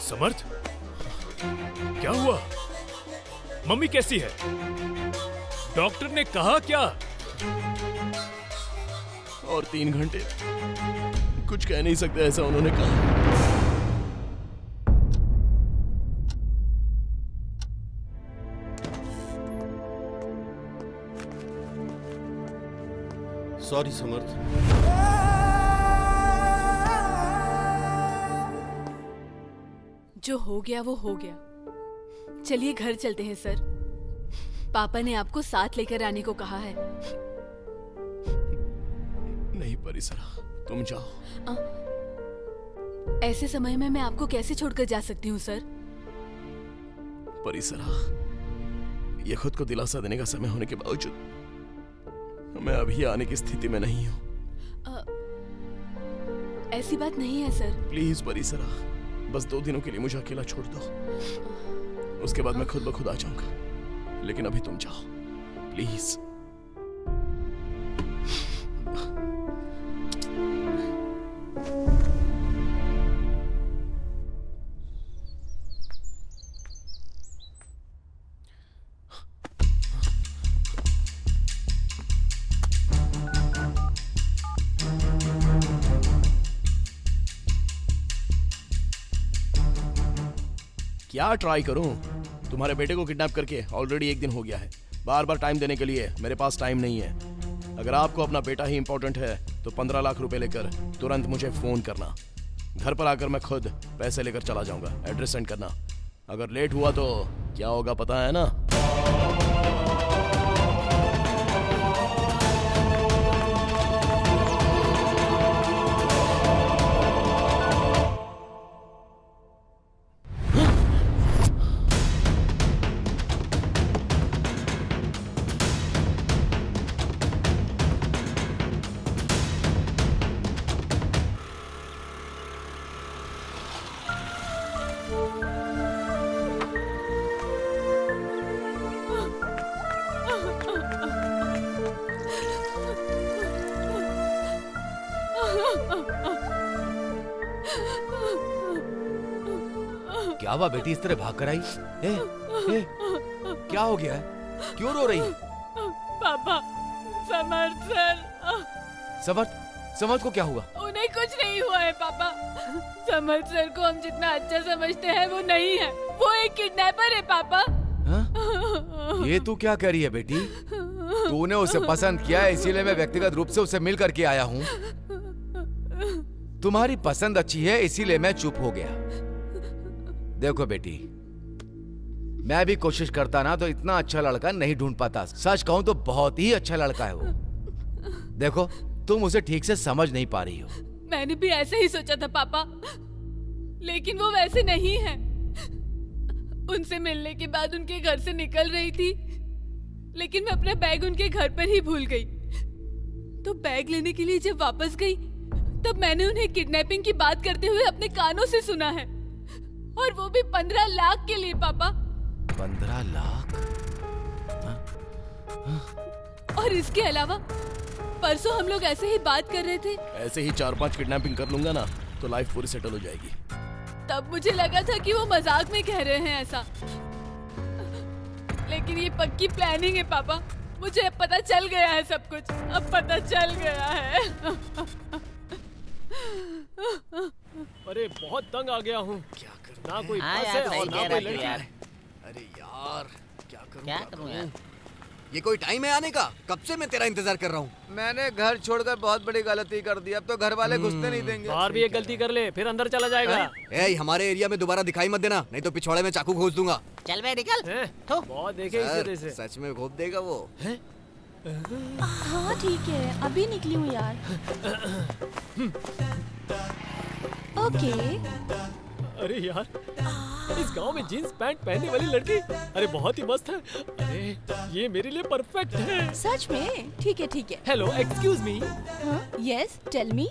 [SPEAKER 10] समर्थ, क्या हुआ? मम्मी कैसी है? डॉक्टर ने कहा क्या?
[SPEAKER 8] और 3 घंटे कुछ कह नहीं सकते, ऐसा उन्होंने कहा।
[SPEAKER 7] सॉरी समर्थ।
[SPEAKER 1] जो हो गया वो हो गया। चलिए घर चलते हैं सर। पापा ने आपको साथ लेकर आने को कहा है।
[SPEAKER 8] नहीं परिसरा, तुम जाओ।
[SPEAKER 1] ऐसे समय में मैं आपको कैसे छोड़कर जा सकती हूँ सर?
[SPEAKER 8] परिसरा, ये खुद को दिलासा देने का समय होने के बावजूद मैं अभी आने की स्थिति में नहीं हूँ।
[SPEAKER 1] ऐसी बात नहीं है सर।
[SPEAKER 8] प्लीज परिसरा, बस 2 दिनों के लिए मुझे अकेला छोड़ दो। उसके बाद मैं खुद ब खुद आ जाऊंगा। लेकिन अभी तुम जाओ प्लीज। क्या ट्राई करूं? तुम्हारे बेटे को किडनैप करके ऑलरेडी 1 दिन हो गया है। बार बार टाइम देने के लिए मेरे पास टाइम नहीं है। अगर आपको अपना बेटा ही इंपॉर्टेंट है तो 15 लाख रुपए लेकर तुरंत मुझे फोन करना। घर पर आकर मैं खुद पैसे लेकर चला जाऊंगा। एड्रेस सेंड करना। अगर लेट हुआ तो क्या होगा पता है ना?
[SPEAKER 5] क्या हुआ बेटी, इस तरह भाग कर आई? क्या हो गया है? क्यों रो रही है?
[SPEAKER 1] पापा, समर्थ सर।
[SPEAKER 5] समर्थ को क्या हुआ?
[SPEAKER 1] उन्हें कुछ नहीं हुआ है पापा। समर्थ सर को हम जितना अच्छा समझते हैं वो नहीं है। वो एक किडनैपर है पापा।
[SPEAKER 5] ये तू क्या कह रही है बेटी? तूने उसे पसंद किया है, इसीलिए मैं व्यक्तिगत रूप से उसे मिल करके आया हूँ। तुम्हारी पसंद अच्छी है इसीलिए मैं चुप हो गया। देखो बेटी, मैं भी कोशिश करता ना तो इतना अच्छा लड़का नहीं ढूंढ पाता। सच कहूं तो बहुत ही अच्छा लड़का है वो। देखो, तुम उसे ठीक से समझ नहीं पा रही हो।
[SPEAKER 1] मैंने भी ऐसे ही सोचा था पापा, लेकिन वो वैसे नहीं है। उनसे मिलने के बाद उनके घर से निकल रही थी, लेकिन मैं अपना बैग उनके घर पर ही भूल गई। तो बैग लेने के लिए जब वापस गई तब मैंने उन्हें किडनैपिंग की बात करते हुए अपने कानों से सुना है, और वो भी 15 लाख के लिए पापा।
[SPEAKER 5] 15 लाख?
[SPEAKER 1] और इसके अलावा परसों हम लोग ऐसे ही बात कर रहे थे।
[SPEAKER 8] ऐसे ही 4-5 किडनैपिंग कर लूंगा ना तो लाइफ पूरी सेटल हो जाएगी।
[SPEAKER 1] तब मुझे लगा था कि वो मजाक में कह रहे हैं ऐसा, लेकिन ये पक्की प्लानिंग है पापा। मुझे अब पता चल गया है सब कुछ, अब पता चल गया है।
[SPEAKER 2] अरे बहुत तंग आ गया हूँ। क्या करूँ? ना कोई
[SPEAKER 9] हाँ
[SPEAKER 2] बस
[SPEAKER 9] यार,
[SPEAKER 2] है
[SPEAKER 9] सही
[SPEAKER 2] और
[SPEAKER 9] कह
[SPEAKER 2] ना
[SPEAKER 9] रहा
[SPEAKER 2] कोई
[SPEAKER 9] है तू
[SPEAKER 2] लड़की।
[SPEAKER 9] यार।
[SPEAKER 4] अरे यार
[SPEAKER 9] क्या करूँ यार?
[SPEAKER 4] ये कोई टाइम है आने का? कब से मैं तेरा इंतजार कर रहा हूँ।
[SPEAKER 5] मैंने घर छोड़कर बहुत बड़ी गलती कर दी, अब तो घर वाले घुसने नहीं देंगे।
[SPEAKER 2] बाहर भी एक गलती कर ले, फिर अंदर चला जाएगा।
[SPEAKER 4] ए, हमारे एरिया में दोबारा दिखाई मत देना, नहीं तो पिछवाड़े में चाकू घोंस दूंगा।
[SPEAKER 9] चल बे निकल।
[SPEAKER 2] तो बहुत देखे इस तरह से।
[SPEAKER 4] सच में घोप देगा वो।
[SPEAKER 12] हाँ ठीक है, अभी निकली हूँ यार। ओके।
[SPEAKER 2] अरे यार, इस गांव में जीन्स पैंट पहनने वाली लड़की, अरे बहुत ही मस्त है। अरे ये मेरे लिए परफेक्ट है।
[SPEAKER 12] सच में? ठीक है ठीक है।
[SPEAKER 2] Hello, excuse me.
[SPEAKER 12] Yes, tell me.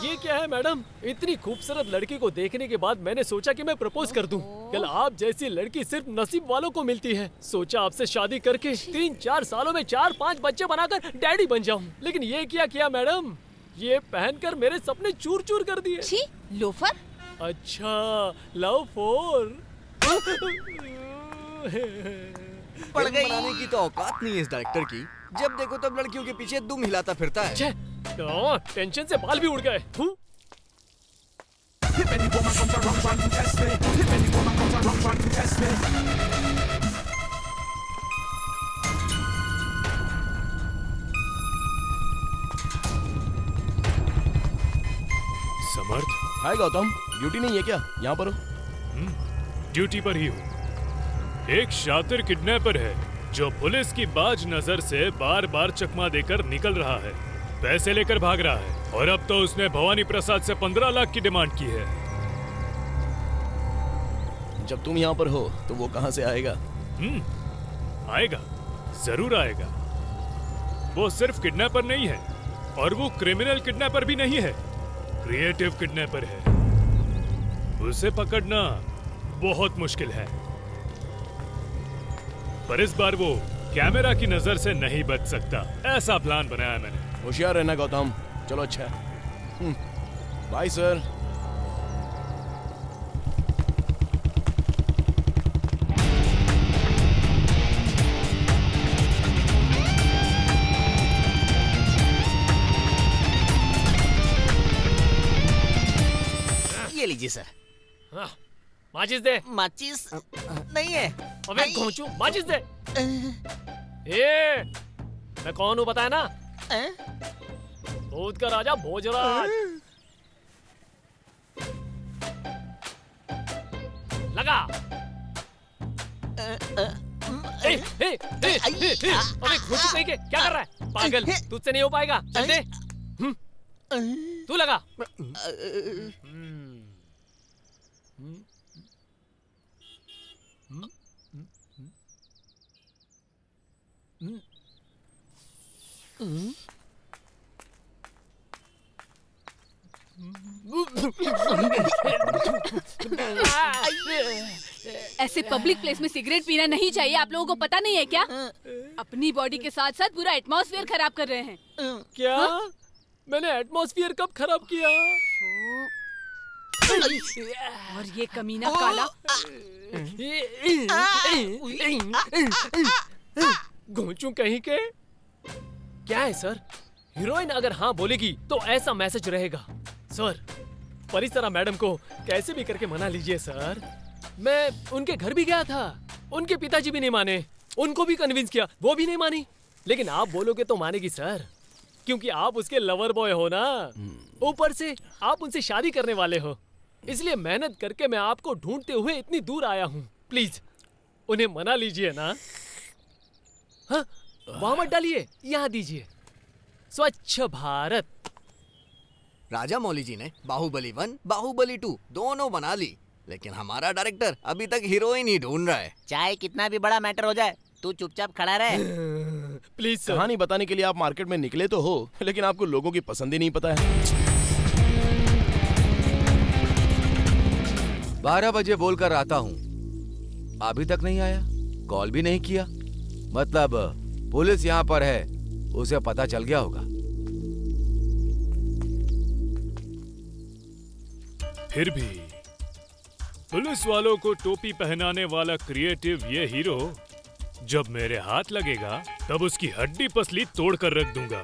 [SPEAKER 2] ये क्या है मैडम? इतनी खूबसूरत लड़की को देखने के बाद मैंने सोचा कि मैं प्रपोज कर दूं। कल आप जैसी लड़की सिर्फ नसीब वालों को मिलती है। सोचा आपसे शादी करके 3-4 सालों में 4-5 बच्चे बनाकर डैडी बन जाऊं। लेकिन ये क्या किया मैडम? ये पहनकर मेरे सपने चूर चूर कर दिए।
[SPEAKER 12] छी, लोफर।
[SPEAKER 2] अच्छा, लव फॉर
[SPEAKER 4] फिल्म बनाने की तो औकात नहीं है इस डायरेक्टर की। जब देखो तब लड़कियों के पीछे दुम हिलाता फिरता है।
[SPEAKER 2] टेंशन से बाल भी उड़ गए।
[SPEAKER 6] If any woman comes around trying to test me, if any woman comes around trying to test me.
[SPEAKER 10] Samarth,
[SPEAKER 8] hi Gautam, duty नहीं है क्या? यहाँ पर हो?
[SPEAKER 10] ड्यूटी पर ही हूँ। एक शातिर किडनैपर है जो पुलिस की बाज नजर से बार बार चकमा देकर निकल रहा है, पैसे लेकर भाग रहा है, और अब तो उसने भवानी प्रसाद से 15 लाख की डिमांड की है।
[SPEAKER 8] जब तुम यहाँ पर हो तो वो कहाँ से आएगा?
[SPEAKER 10] आएगा, जरूर आएगा। वो सिर्फ किडनैपर नहीं है, और वो क्रिमिनल किडनैपर भी नहीं है, क्रिएटिव किडनैपर है। उसे पकड़ना बहुत मुश्किल है, पर इस बार वो कैमरा की नजर से नहीं बच सकता। ऐसा प्लान बनाया मैंने।
[SPEAKER 8] होशियार रहना गौतम। चलो अच्छा है। Bye sir.
[SPEAKER 9] ये लीजिए सर।
[SPEAKER 2] माचिस दे।
[SPEAKER 9] माचिस नहीं है।
[SPEAKER 2] अबे घोंचू, माचिस दे। ए, मैं कौन हूँ बताया ना? दूध का राजा भोजराज। लगा। अबे घोंचू कहीं के क्या कर रहा है? पागल, तुझसे नहीं हो पाएगा। चल दे। तू लगा।
[SPEAKER 1] ऐसे पब्लिक प्लेस में सिगरेट पीना नहीं चाहिए। आप लोगों को पता नहीं है क्या? अपनी बॉडी के साथ साथ पूरा एटमॉस्फेयर खराब कर रहे हैं।
[SPEAKER 2] क्या? मैंने एटमॉस्फेयर कब खराब किया?
[SPEAKER 1] और ये कमीना काला।
[SPEAKER 2] घोंचू कहीं के। क्या है सर? हीरोइन अगर हाँ बोलेगी तो ऐसा मैसेज रहेगा। सर, परिसरा मैडम को कैसे भी करके मना लीजिए सर। मैं उनके घर भी गया था, उनके पिताजी भी नहीं माने, उनको भी कन्विंस किया, वो भी नहीं मानी। लेकिन आप बोलोगे तो मानेगी सर, क्योंकि आप उसके लवर बॉय हो ना। ऊपर से आप उनसे शादी करने वाले हो, इसलिए मेहनत करके मैं आपको ढूंढते हुए इतनी दूर आया हूँ। प्लीज उन्हें मना लीजिए ना। हाँ, वहां मत डालिए, यहाँ दीजिए। स्वच्छ भारत।
[SPEAKER 4] राजा मौली जी ने बाहुबली 1, बाहुबली 2 दोनों बना ली, लेकिन हमारा डायरेक्टर अभी तक हीरोइन ही ढूंढ रहा है।
[SPEAKER 9] चाहे कितना भी बड़ा मैटर हो जाए, तू चुपचाप खड़ा रहे।
[SPEAKER 8] Please sir. कहानी बताने के लिए आप मार्केट में निकले तो हो, लेकिन आपको लोगों की पसंद ही नहीं पता है।
[SPEAKER 5] 12 बजे बोलकर आता हूँ, अभी तक नहीं आया, कॉल भी नहीं किया। मतलब पुलिस यहाँ पर है, उसे पता चल गया होगा।
[SPEAKER 10] पुलिस वालों को टोपी पहनाने वाला क्रिएटिव ये हीरो जब मेरे हाथ लगेगा तब उसकी हड्डी पसली तोड़ कर रख दूंगा।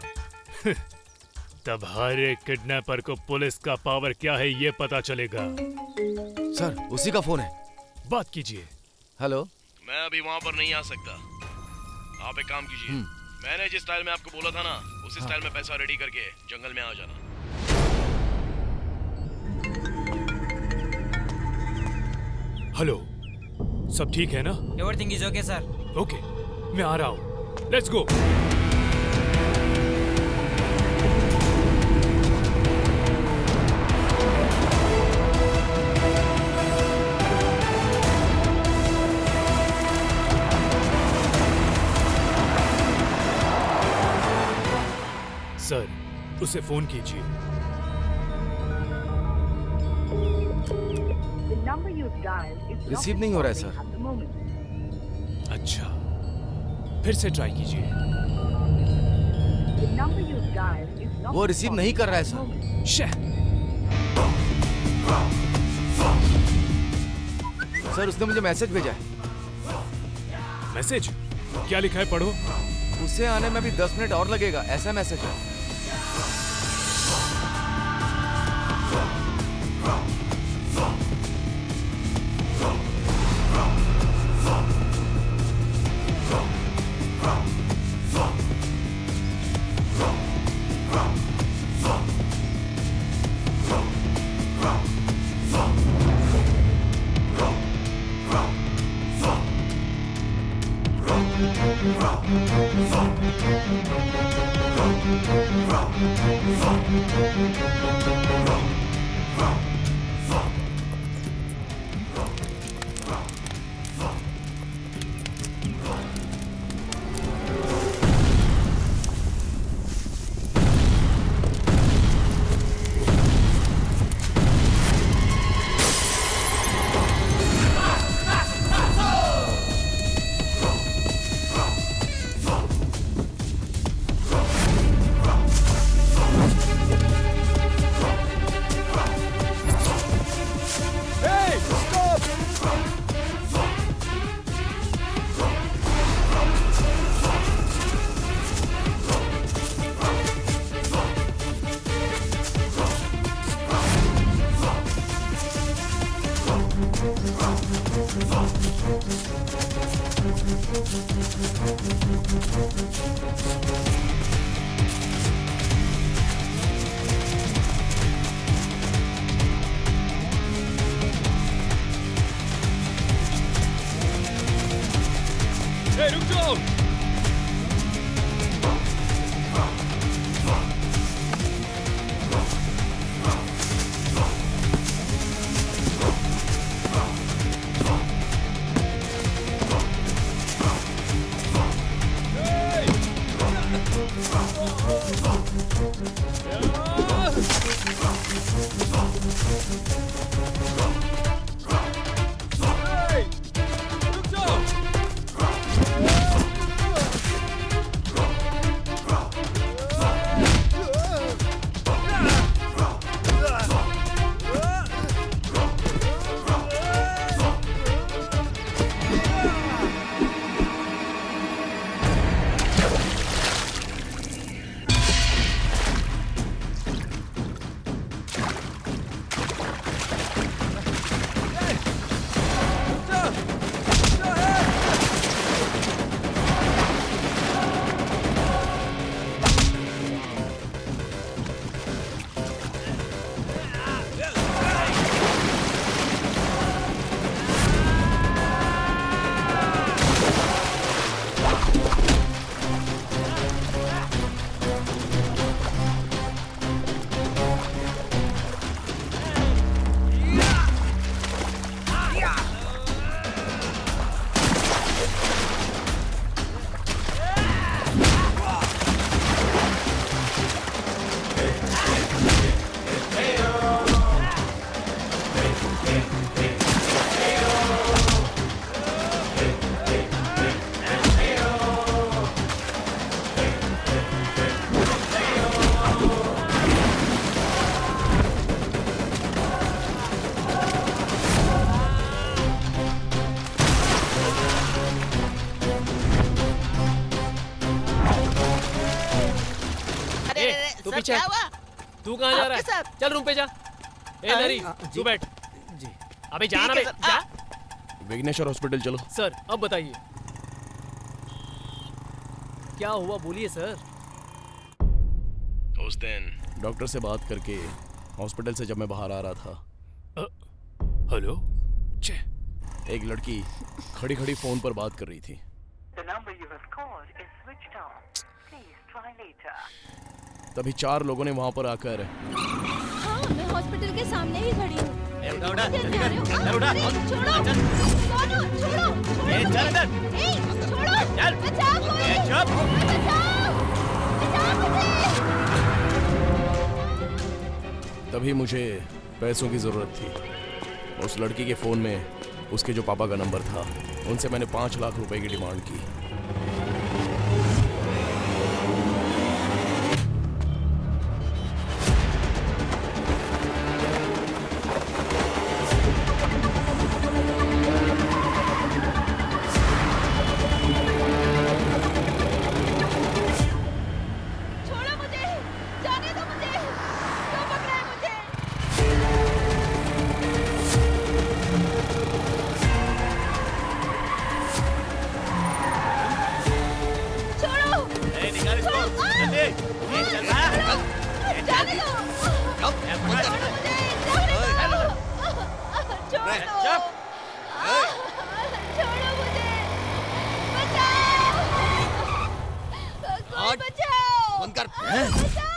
[SPEAKER 10] तब हर एक किडनैपर को पुलिस का पावर क्या है ये पता चलेगा।
[SPEAKER 5] सर उसी का फोन है,
[SPEAKER 10] बात कीजिए।
[SPEAKER 5] हेलो।
[SPEAKER 8] मैं अभी वहाँ पर नहीं आ सकता, आप एक काम कीजिए, मैंने जिस स्टाइल में आपको बोला था ना उसी स्टाइल में पैसा रेडी करके जंगल में आ जाना।
[SPEAKER 10] हेलो, सब ठीक है ना?
[SPEAKER 13] Everything is okay sir.
[SPEAKER 10] Okay, मैं आ रहा हूँ। Let's go. सर, उसे फोन कीजिए।
[SPEAKER 5] रिसीव नहीं हो रहा है सर।
[SPEAKER 10] अच्छा, फिर से ट्राई कीजिए।
[SPEAKER 5] वो रिसीव नहीं कर रहा है सर। सर उसने मुझे मैसेज भेजा है।
[SPEAKER 10] मैसेज? क्या लिखा है, पढ़ो।
[SPEAKER 5] उसे आने में भी 10 मिनट और लगेगा, ऐसा मैसेज है।
[SPEAKER 10] रुक जाओ।
[SPEAKER 2] तू
[SPEAKER 9] सर,
[SPEAKER 2] पीछे
[SPEAKER 9] क्या
[SPEAKER 2] हट।
[SPEAKER 9] हुआ?
[SPEAKER 2] तू कहाँ जा रहा
[SPEAKER 9] आपके
[SPEAKER 2] है? चल रूम पे जा। ए नरी, तू बैठ। अबे जा ना
[SPEAKER 9] ठीक
[SPEAKER 2] बे,
[SPEAKER 9] है, सर।
[SPEAKER 2] जा।
[SPEAKER 8] विघ्नेश्वर हॉस्पिटल चलो।
[SPEAKER 2] सर अब बताइए क्या हुआ, बोलिए सर।
[SPEAKER 8] उस दिन डॉक्टर से बात करके हॉस्पिटल से जब मैं बाहर आ रहा था,
[SPEAKER 10] हेलो,
[SPEAKER 8] एक लड़की खड़ी खड़ी फोन पर बात कर रही थी।
[SPEAKER 16] The number you have called is switched off. Please try later.
[SPEAKER 8] तभी 4 लोगों ने वहां पर आकर
[SPEAKER 12] हाँ, मैं हॉस्पिटल के सामने ही खड़ी हूँ।
[SPEAKER 3] उठा,
[SPEAKER 12] जल्दी आ रहे हो?
[SPEAKER 3] चल, उठा।
[SPEAKER 12] छोड़ो, सोनू, छोड़ो,
[SPEAKER 3] ए, चल इधर।
[SPEAKER 12] ए, छोड़ो,
[SPEAKER 3] चल।
[SPEAKER 12] बचाओ कोई,
[SPEAKER 3] ए, चुप।
[SPEAKER 12] बचाओ, बचाओ मुझे।
[SPEAKER 8] तभी मुझे पैसों की जरूरत थी। उस लड़की के फोन में उसके जो पापा का नंबर था, उनसे मैंने 5 लाख रुपए की डिमांड की।
[SPEAKER 12] छोड़ो मुझे, जाने दो मुझे, क्यों पकड़ा है मुझे? छोड़ो,
[SPEAKER 3] ए, निकाल इसको। जल्दी। ए, चल रहा है। ए,
[SPEAKER 12] जाने दो,
[SPEAKER 3] चुप। ए, पकड़।
[SPEAKER 12] छोड़ो मुझे, जाने दो, छोड़ो,
[SPEAKER 3] चुप।
[SPEAKER 12] छोड़ो मुझे, बचाओ, कोई बचाओ,
[SPEAKER 4] बंद कर।
[SPEAKER 12] बचाओ।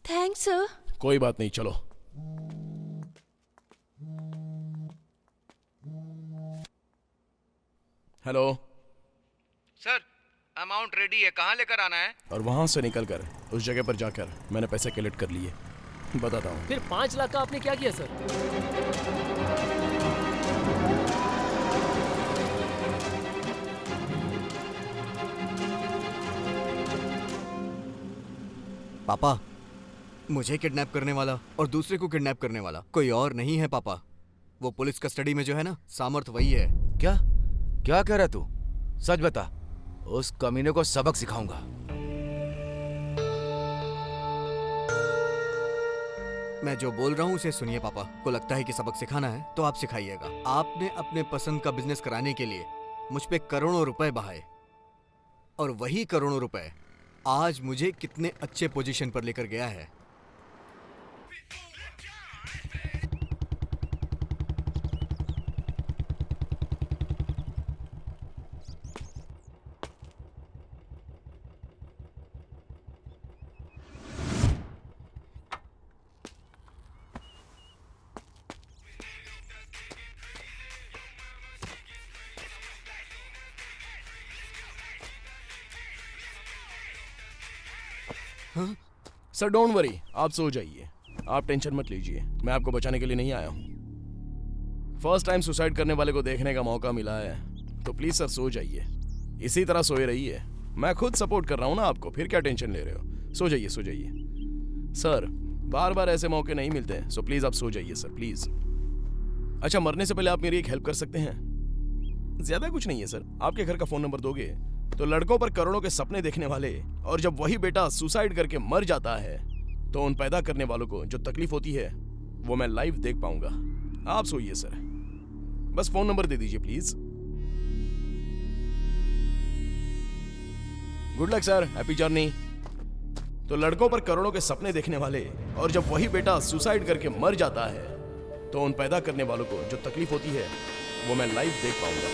[SPEAKER 12] Thanks sir.
[SPEAKER 8] कोई बात नहीं, चलो। हेलो
[SPEAKER 5] सर, अमाउंट रेडी है, कहाँ लेकर आना है?
[SPEAKER 8] और वहां से निकलकर उस जगह पर जाकर मैंने पैसे कलेक्ट कर लिए। बताता हूँ।
[SPEAKER 2] फिर 5 लाख का आपने क्या किया सर?
[SPEAKER 4] पापा, मुझे किडनैप करने वाला और दूसरे को किडनैप करने वाला कोई और नहीं है पापा। वो पुलिस कस्टडी में जो है ना, सामर्थ वही है।
[SPEAKER 5] क्या क्या कह रहा तू? सच बता, उस कमीने को सबक सिखाऊंगा।
[SPEAKER 4] मैं जो बोल रहा हूँ उसे सुनिए पापा। को लगता है कि सबक सिखाना है तो आप सिखाइएगा। आपने अपने पसंद का बिजनेस कराने के लिए मुझ पे करोड़ों रुपए बहाए, और वही करोड़ों रुपए आज मुझे कितने अच्छे पोजीशन पर लेकर गया है।
[SPEAKER 8] सर डोंट वरी, आप सो जाइए, आप टेंशन मत लीजिए। मैं आपको बचाने के लिए नहीं आया हूँ। फर्स्ट टाइम सुसाइड करने वाले को देखने का मौका मिला है, तो प्लीज सर सो जाइए। इसी तरह सोए रहिए। मैं खुद सपोर्ट कर रहा हूँ ना आपको, फिर क्या टेंशन ले रहे हो? सो जाइए सो जाइए। सर बार बार ऐसे मौके नहीं मिलते, सो प्लीज आप सो जाइए सर, प्लीज। अच्छा, मरने से पहले आप मेरी एक हेल्प कर सकते हैं? ज्यादा कुछ नहीं है सर। आपके घर का फोन नंबर दोगे तो लड़कों पर करोड़ों के सपने देखने वाले, और जब वही बेटा सुसाइड करके मर जाता है तो उन पैदा करने वालों को जो तकलीफ होती है वो मैं लाइव देख पाऊंगा। आप सोइए सर, बस फोन नंबर दे दीजिए please. Good luck sir, happy journey. तो लड़कों पर करोड़ों के सपने देखने वाले, और जब वही बेटा सुसाइड करके मर जाता है तो उन पैदा करने वालों को जो तकलीफ होती है वो मैं लाइव देख पाऊंगा।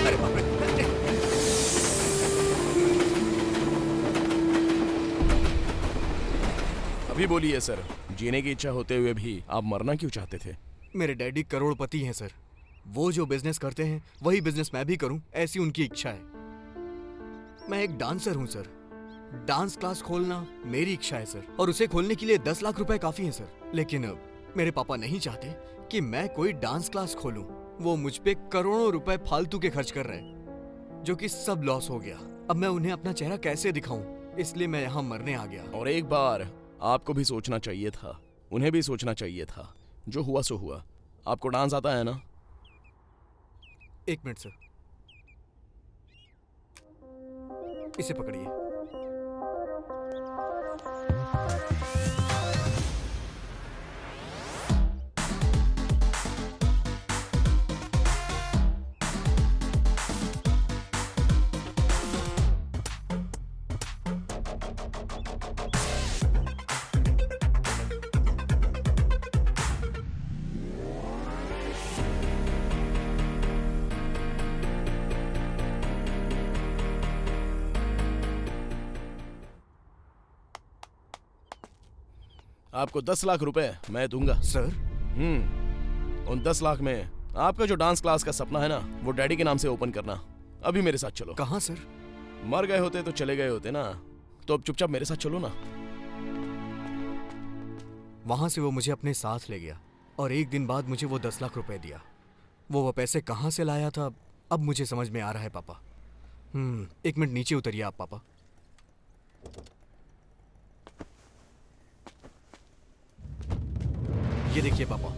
[SPEAKER 4] अरे बाप रे।
[SPEAKER 8] अभी बोलिए सर, जीने की इच्छा होते हुए भी आप मरना क्यों चाहते थे?
[SPEAKER 4] मेरे डैडी करोड़पति हैं सर। वो जो बिजनेस करते हैं वही बिजनेस मैं भी करूं, ऐसी उनकी इच्छा है। मैं एक डांसर हूं सर। डांस क्लास खोलना मेरी इच्छा है सर, और उसे खोलने के लिए 10 लाख रुपए काफी हैं सर। लेकिन मेरे पापा नहीं चाहते कि मैं कोई डांस क्लास खोलूं। वो मुझ पे करोड़ों रुपए फालतू के खर्च कर रहे हैं, जो कि सब लॉस हो गया। अब मैं उन्हें अपना चेहरा कैसे दिखाऊं, इसलिए मैं यहाँ मरने आ गया।
[SPEAKER 8] और एक बार आपको भी सोचना चाहिए था, उन्हें भी सोचना चाहिए था। जो हुआ सो हुआ। आपको डांस आता है ना?
[SPEAKER 4] एक मिनट सर, इसे पकड़िए।
[SPEAKER 8] आपको 10 लाख रुपए मैं दूंगा
[SPEAKER 4] सर।
[SPEAKER 8] उन 10 लाख में आपका जो डांस क्लास का सपना है ना, वो डैडी के नाम से ओपन करना। अभी मेरे साथ चलो।
[SPEAKER 4] कहाँ सर?
[SPEAKER 8] मर गए होते तो चले गए होते ना, तो अब चुपचाप मेरे साथ चलो ना।
[SPEAKER 4] वहां से वो मुझे अपने साथ ले गया, और एक दिन बाद मुझे वो 10 लाख रुपए दिया। वो पैसे कहाँ से लाया था अब मुझे समझ में आ रहा है पापा। एक मिनट नीचे उतरिए आप पापा। ये देखिए पापा,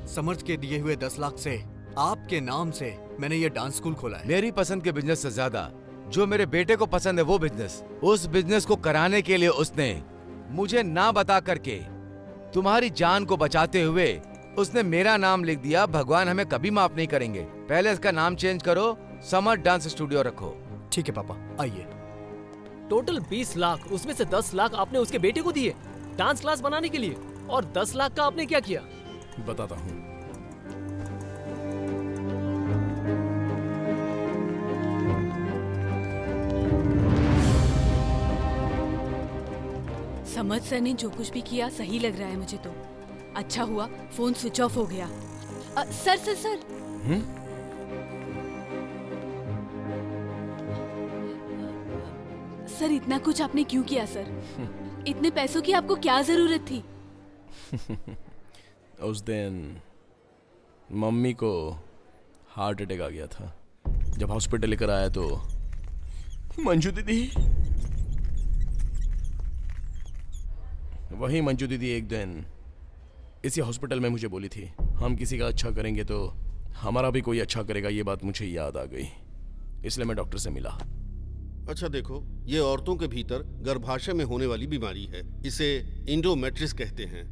[SPEAKER 4] समर्थ के दिए हुए 10 लाख से आपके नाम से मैंने ये डांस स्कूल खोला है।
[SPEAKER 5] मेरी पसंद के बिजनेस से ज्यादा जो मेरे बेटे को पसंद है वो बिजनेस, उस बिजनेस को कराने के लिए उसने मुझे ना बता करके तुम्हारी जान को बचाते हुए उसने मेरा नाम लिख दिया। भगवान हमें कभी माफ नहीं करेंगे। पहले इसका नाम चेंज करो, समर्थ डांस स्टूडियो रखो।
[SPEAKER 4] ठीक है पापा, आइए।
[SPEAKER 2] टोटल 20 लाख, उसमें से 10 लाख आपने उसके बेटे को दिए डांस क्लास बनाने के लिए, और 10 लाख का आपने क्या किया?
[SPEAKER 8] बताता हूँ।
[SPEAKER 1] समझ सर ने जो कुछ भी किया सही लग रहा है मुझे तो। अच्छा हुआ फोन स्विच ऑफ हो गया। सर सर सर सर, इतना कुछ आपने क्यों किया सर? इतने पैसों की आपको क्या जरूरत थी?
[SPEAKER 8] उस दिन मम्मी को हार्ट अटैक आ गया था। जब हॉस्पिटल लेकर आया तो मंजू दीदी, वही मंजू दीदी एक दिन इसी हॉस्पिटल में मुझे बोली थी, हम किसी का अच्छा करेंगे तो हमारा भी कोई अच्छा करेगा। ये बात मुझे याद आ गई, इसलिए मैं डॉक्टर से मिला।
[SPEAKER 7] अच्छा देखो, ये औरतों के भीतर गर्भाशय में होने वाली बीमारी है। इसे इंडोमेट्रिस कहते हैं।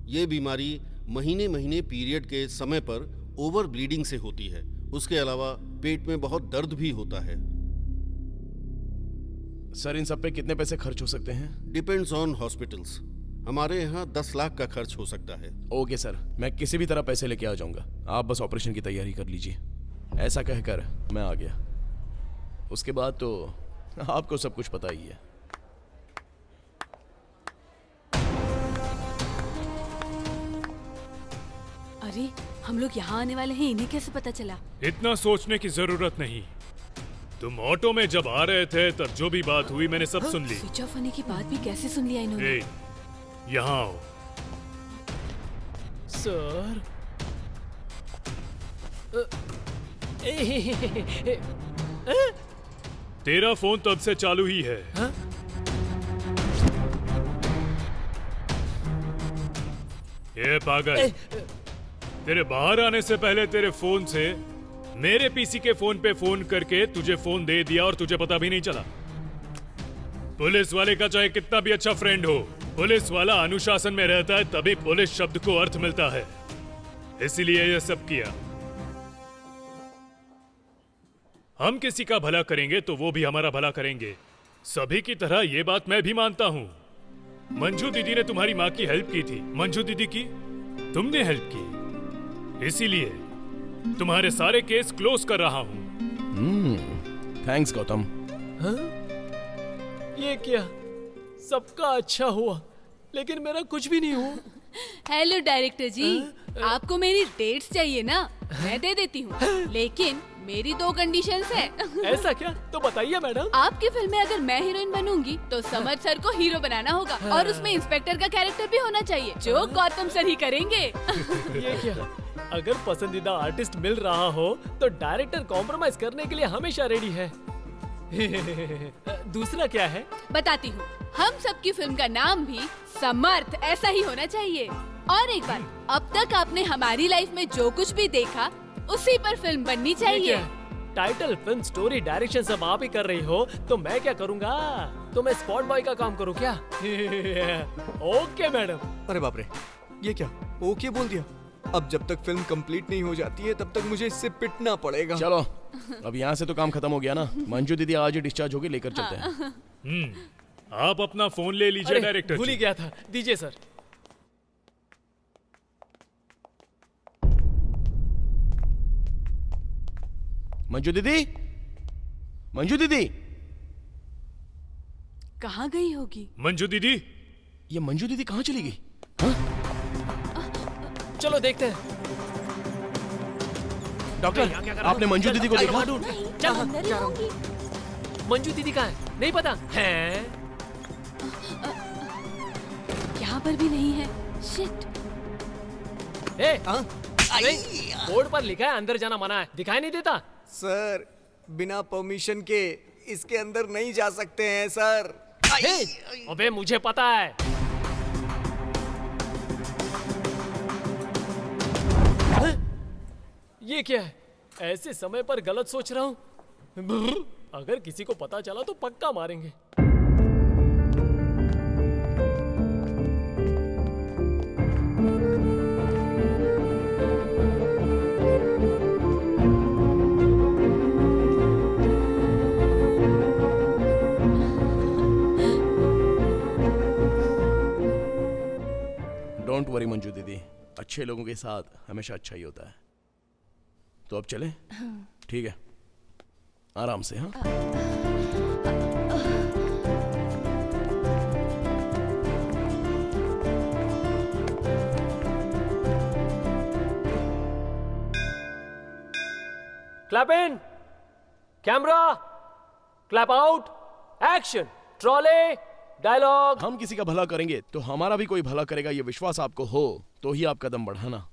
[SPEAKER 7] ये बीमारी महीने महीने पीरियड के समय पर ओवर ब्लीडिंग से होती है। उसके अलावा पेट में बहुत दर्द भी होता है।
[SPEAKER 8] सर इन सब पे कितने पैसे खर्च हो सकते हैं?
[SPEAKER 7] Depends on hospitals. हमारे यहाँ 10 लाख का खर्च हो सकता है।
[SPEAKER 8] ओके सर, मैं किसी भी तरह पैसे लेके आ जाऊंगा। आप बस ऑपरेशन की तैयारी कर लीजिए। ऐसा कहकर मैं आ गया। उसके बाद तो आपको सब कुछ पता ही है।
[SPEAKER 1] अरे हम लोग यहाँ आने वाले हैं, इन्हें कैसे पता चला?
[SPEAKER 10] इतना सोचने की जरूरत नहीं। तुम ऑटो में जब आ रहे थे तब जो भी बात हुई मैंने सब सुन ली।
[SPEAKER 1] स्विच ऑफ होने की बात भी कैसे सुन लिया इन्होंने?
[SPEAKER 10] ए, यहाँ आओ।
[SPEAKER 2] सर
[SPEAKER 10] तेरा फोन तब से चालू ही है। ये पागल, तेरे बाहर आने से पहले तेरे फोन से मेरे पीसी के फोन पे फोन करके तुझे फोन दे दिया और तुझे पता भी नहीं चला। पुलिस वाले का चाहे कितना भी अच्छा फ्रेंड हो, पुलिस वाला अनुशासन में रहता है तभी पुलिस शब्द को अर्थ मिलता है। इसीलिए यह सब किया। हम किसी का भला करेंगे तो वो भी हमारा भला करेंगे। सभी की तरह ये बात मैं भी मानता हूँ। मंजू दीदी ने तुम्हारी माँ की हेल्प की थी, मंजू दीदी की तुमने हेल्प की, इसीलिए तुम्हारे सारे केस क्लोज कर रहा हूँ।
[SPEAKER 8] थैंक्स गौतम।
[SPEAKER 2] ये क्या, सबका अच्छा हुआ लेकिन मेरा कुछ भी नहीं हुआ।
[SPEAKER 1] हेलो डायरेक्टर जी, आपको मेरी डेट्स चाहिए ना? मैं दे देती हूँ, लेकिन मेरी 2 कंडीशंस है।
[SPEAKER 2] ऐसा क्या? तो बताइए मैडम।
[SPEAKER 1] आपकी फिल्म में अगर मैं हीरोइन बनूंगी तो समर सर को हीरो बनाना होगा और उसमें इंस्पेक्टर का कैरेक्टर भी होना चाहिए जो गौतम सर ही करेंगे।
[SPEAKER 2] ये क्या, अगर पसंदीदा आर्टिस्ट मिल रहा हो तो डायरेक्टर कॉम्प्रोमाइज करने के लिए हमेशा रेडी है। दूसरा क्या है?
[SPEAKER 1] बताती हूँ। हम सबकी फिल्म का नाम भी समर्थ ऐसा ही होना चाहिए। और एक बात, अब तक आपने हमारी लाइफ में जो कुछ भी देखा उसी पर फिल्म बननी चाहिए।
[SPEAKER 2] टाइटल, फिल्म, स्टोरी, डायरेक्शन सब आप ही कर रही हो तो मैं क्या करूँगा? तो मैं स्पॉट बॉय का काम करूँ क्या? Okay madam.
[SPEAKER 4] अरे बाप रे, ये क्या ओके बोल दिया? अब जब तक फिल्म कंप्लीट नहीं हो जाती है तब तक मुझे इससे पिटना पड़ेगा।
[SPEAKER 8] चलो अब यहाँ से तो काम खत्म हो गया ना। मंजू दीदी आज ही डिस्चार्ज होगी, लेकर चलते हैं।
[SPEAKER 10] आप अपना फोन ले लीजिए डायरेक्टर।
[SPEAKER 2] भूल ही गया था, दीजिए सर।
[SPEAKER 8] मंजू दीदी, मंजू दीदी
[SPEAKER 1] कहाँ गई होगी?
[SPEAKER 10] मंजू दीदी,
[SPEAKER 8] ये मंजू दीदी कहाँ चली गई?
[SPEAKER 2] चलो देखते हैं।
[SPEAKER 8] डॉक्टर, आपने मंजू दीदी को देखा?
[SPEAKER 2] मंजू दीदी कहाँ है? नहीं पता है?
[SPEAKER 1] यहाँ पर भी नहीं है। शिट।
[SPEAKER 2] बोर्ड पर लिखा है अंदर जाना मना है, दिखाई नहीं देता?
[SPEAKER 4] सर बिना परमिशन के इसके अंदर नहीं जा सकते हैं सर।
[SPEAKER 2] अबे मुझे पता है। ये क्या है? ऐसे समय पर गलत सोच रहा हूँ। अगर किसी को पता चला तो पक्का मारेंगे।
[SPEAKER 8] डोंट वरी मंजू दीदी, अच्छे लोगों के साथ हमेशा अच्छा ही होता है। तो अब चलें? ठीक है, आराम से। हाँ,
[SPEAKER 2] clap in, camera, clap out, action, trolley, dialogue.
[SPEAKER 8] हम किसी का भला करेंगे तो हमारा भी कोई भला करेगा, ये विश्वास आपको हो तो ही आप कदम बढ़ाना।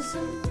[SPEAKER 11] zoom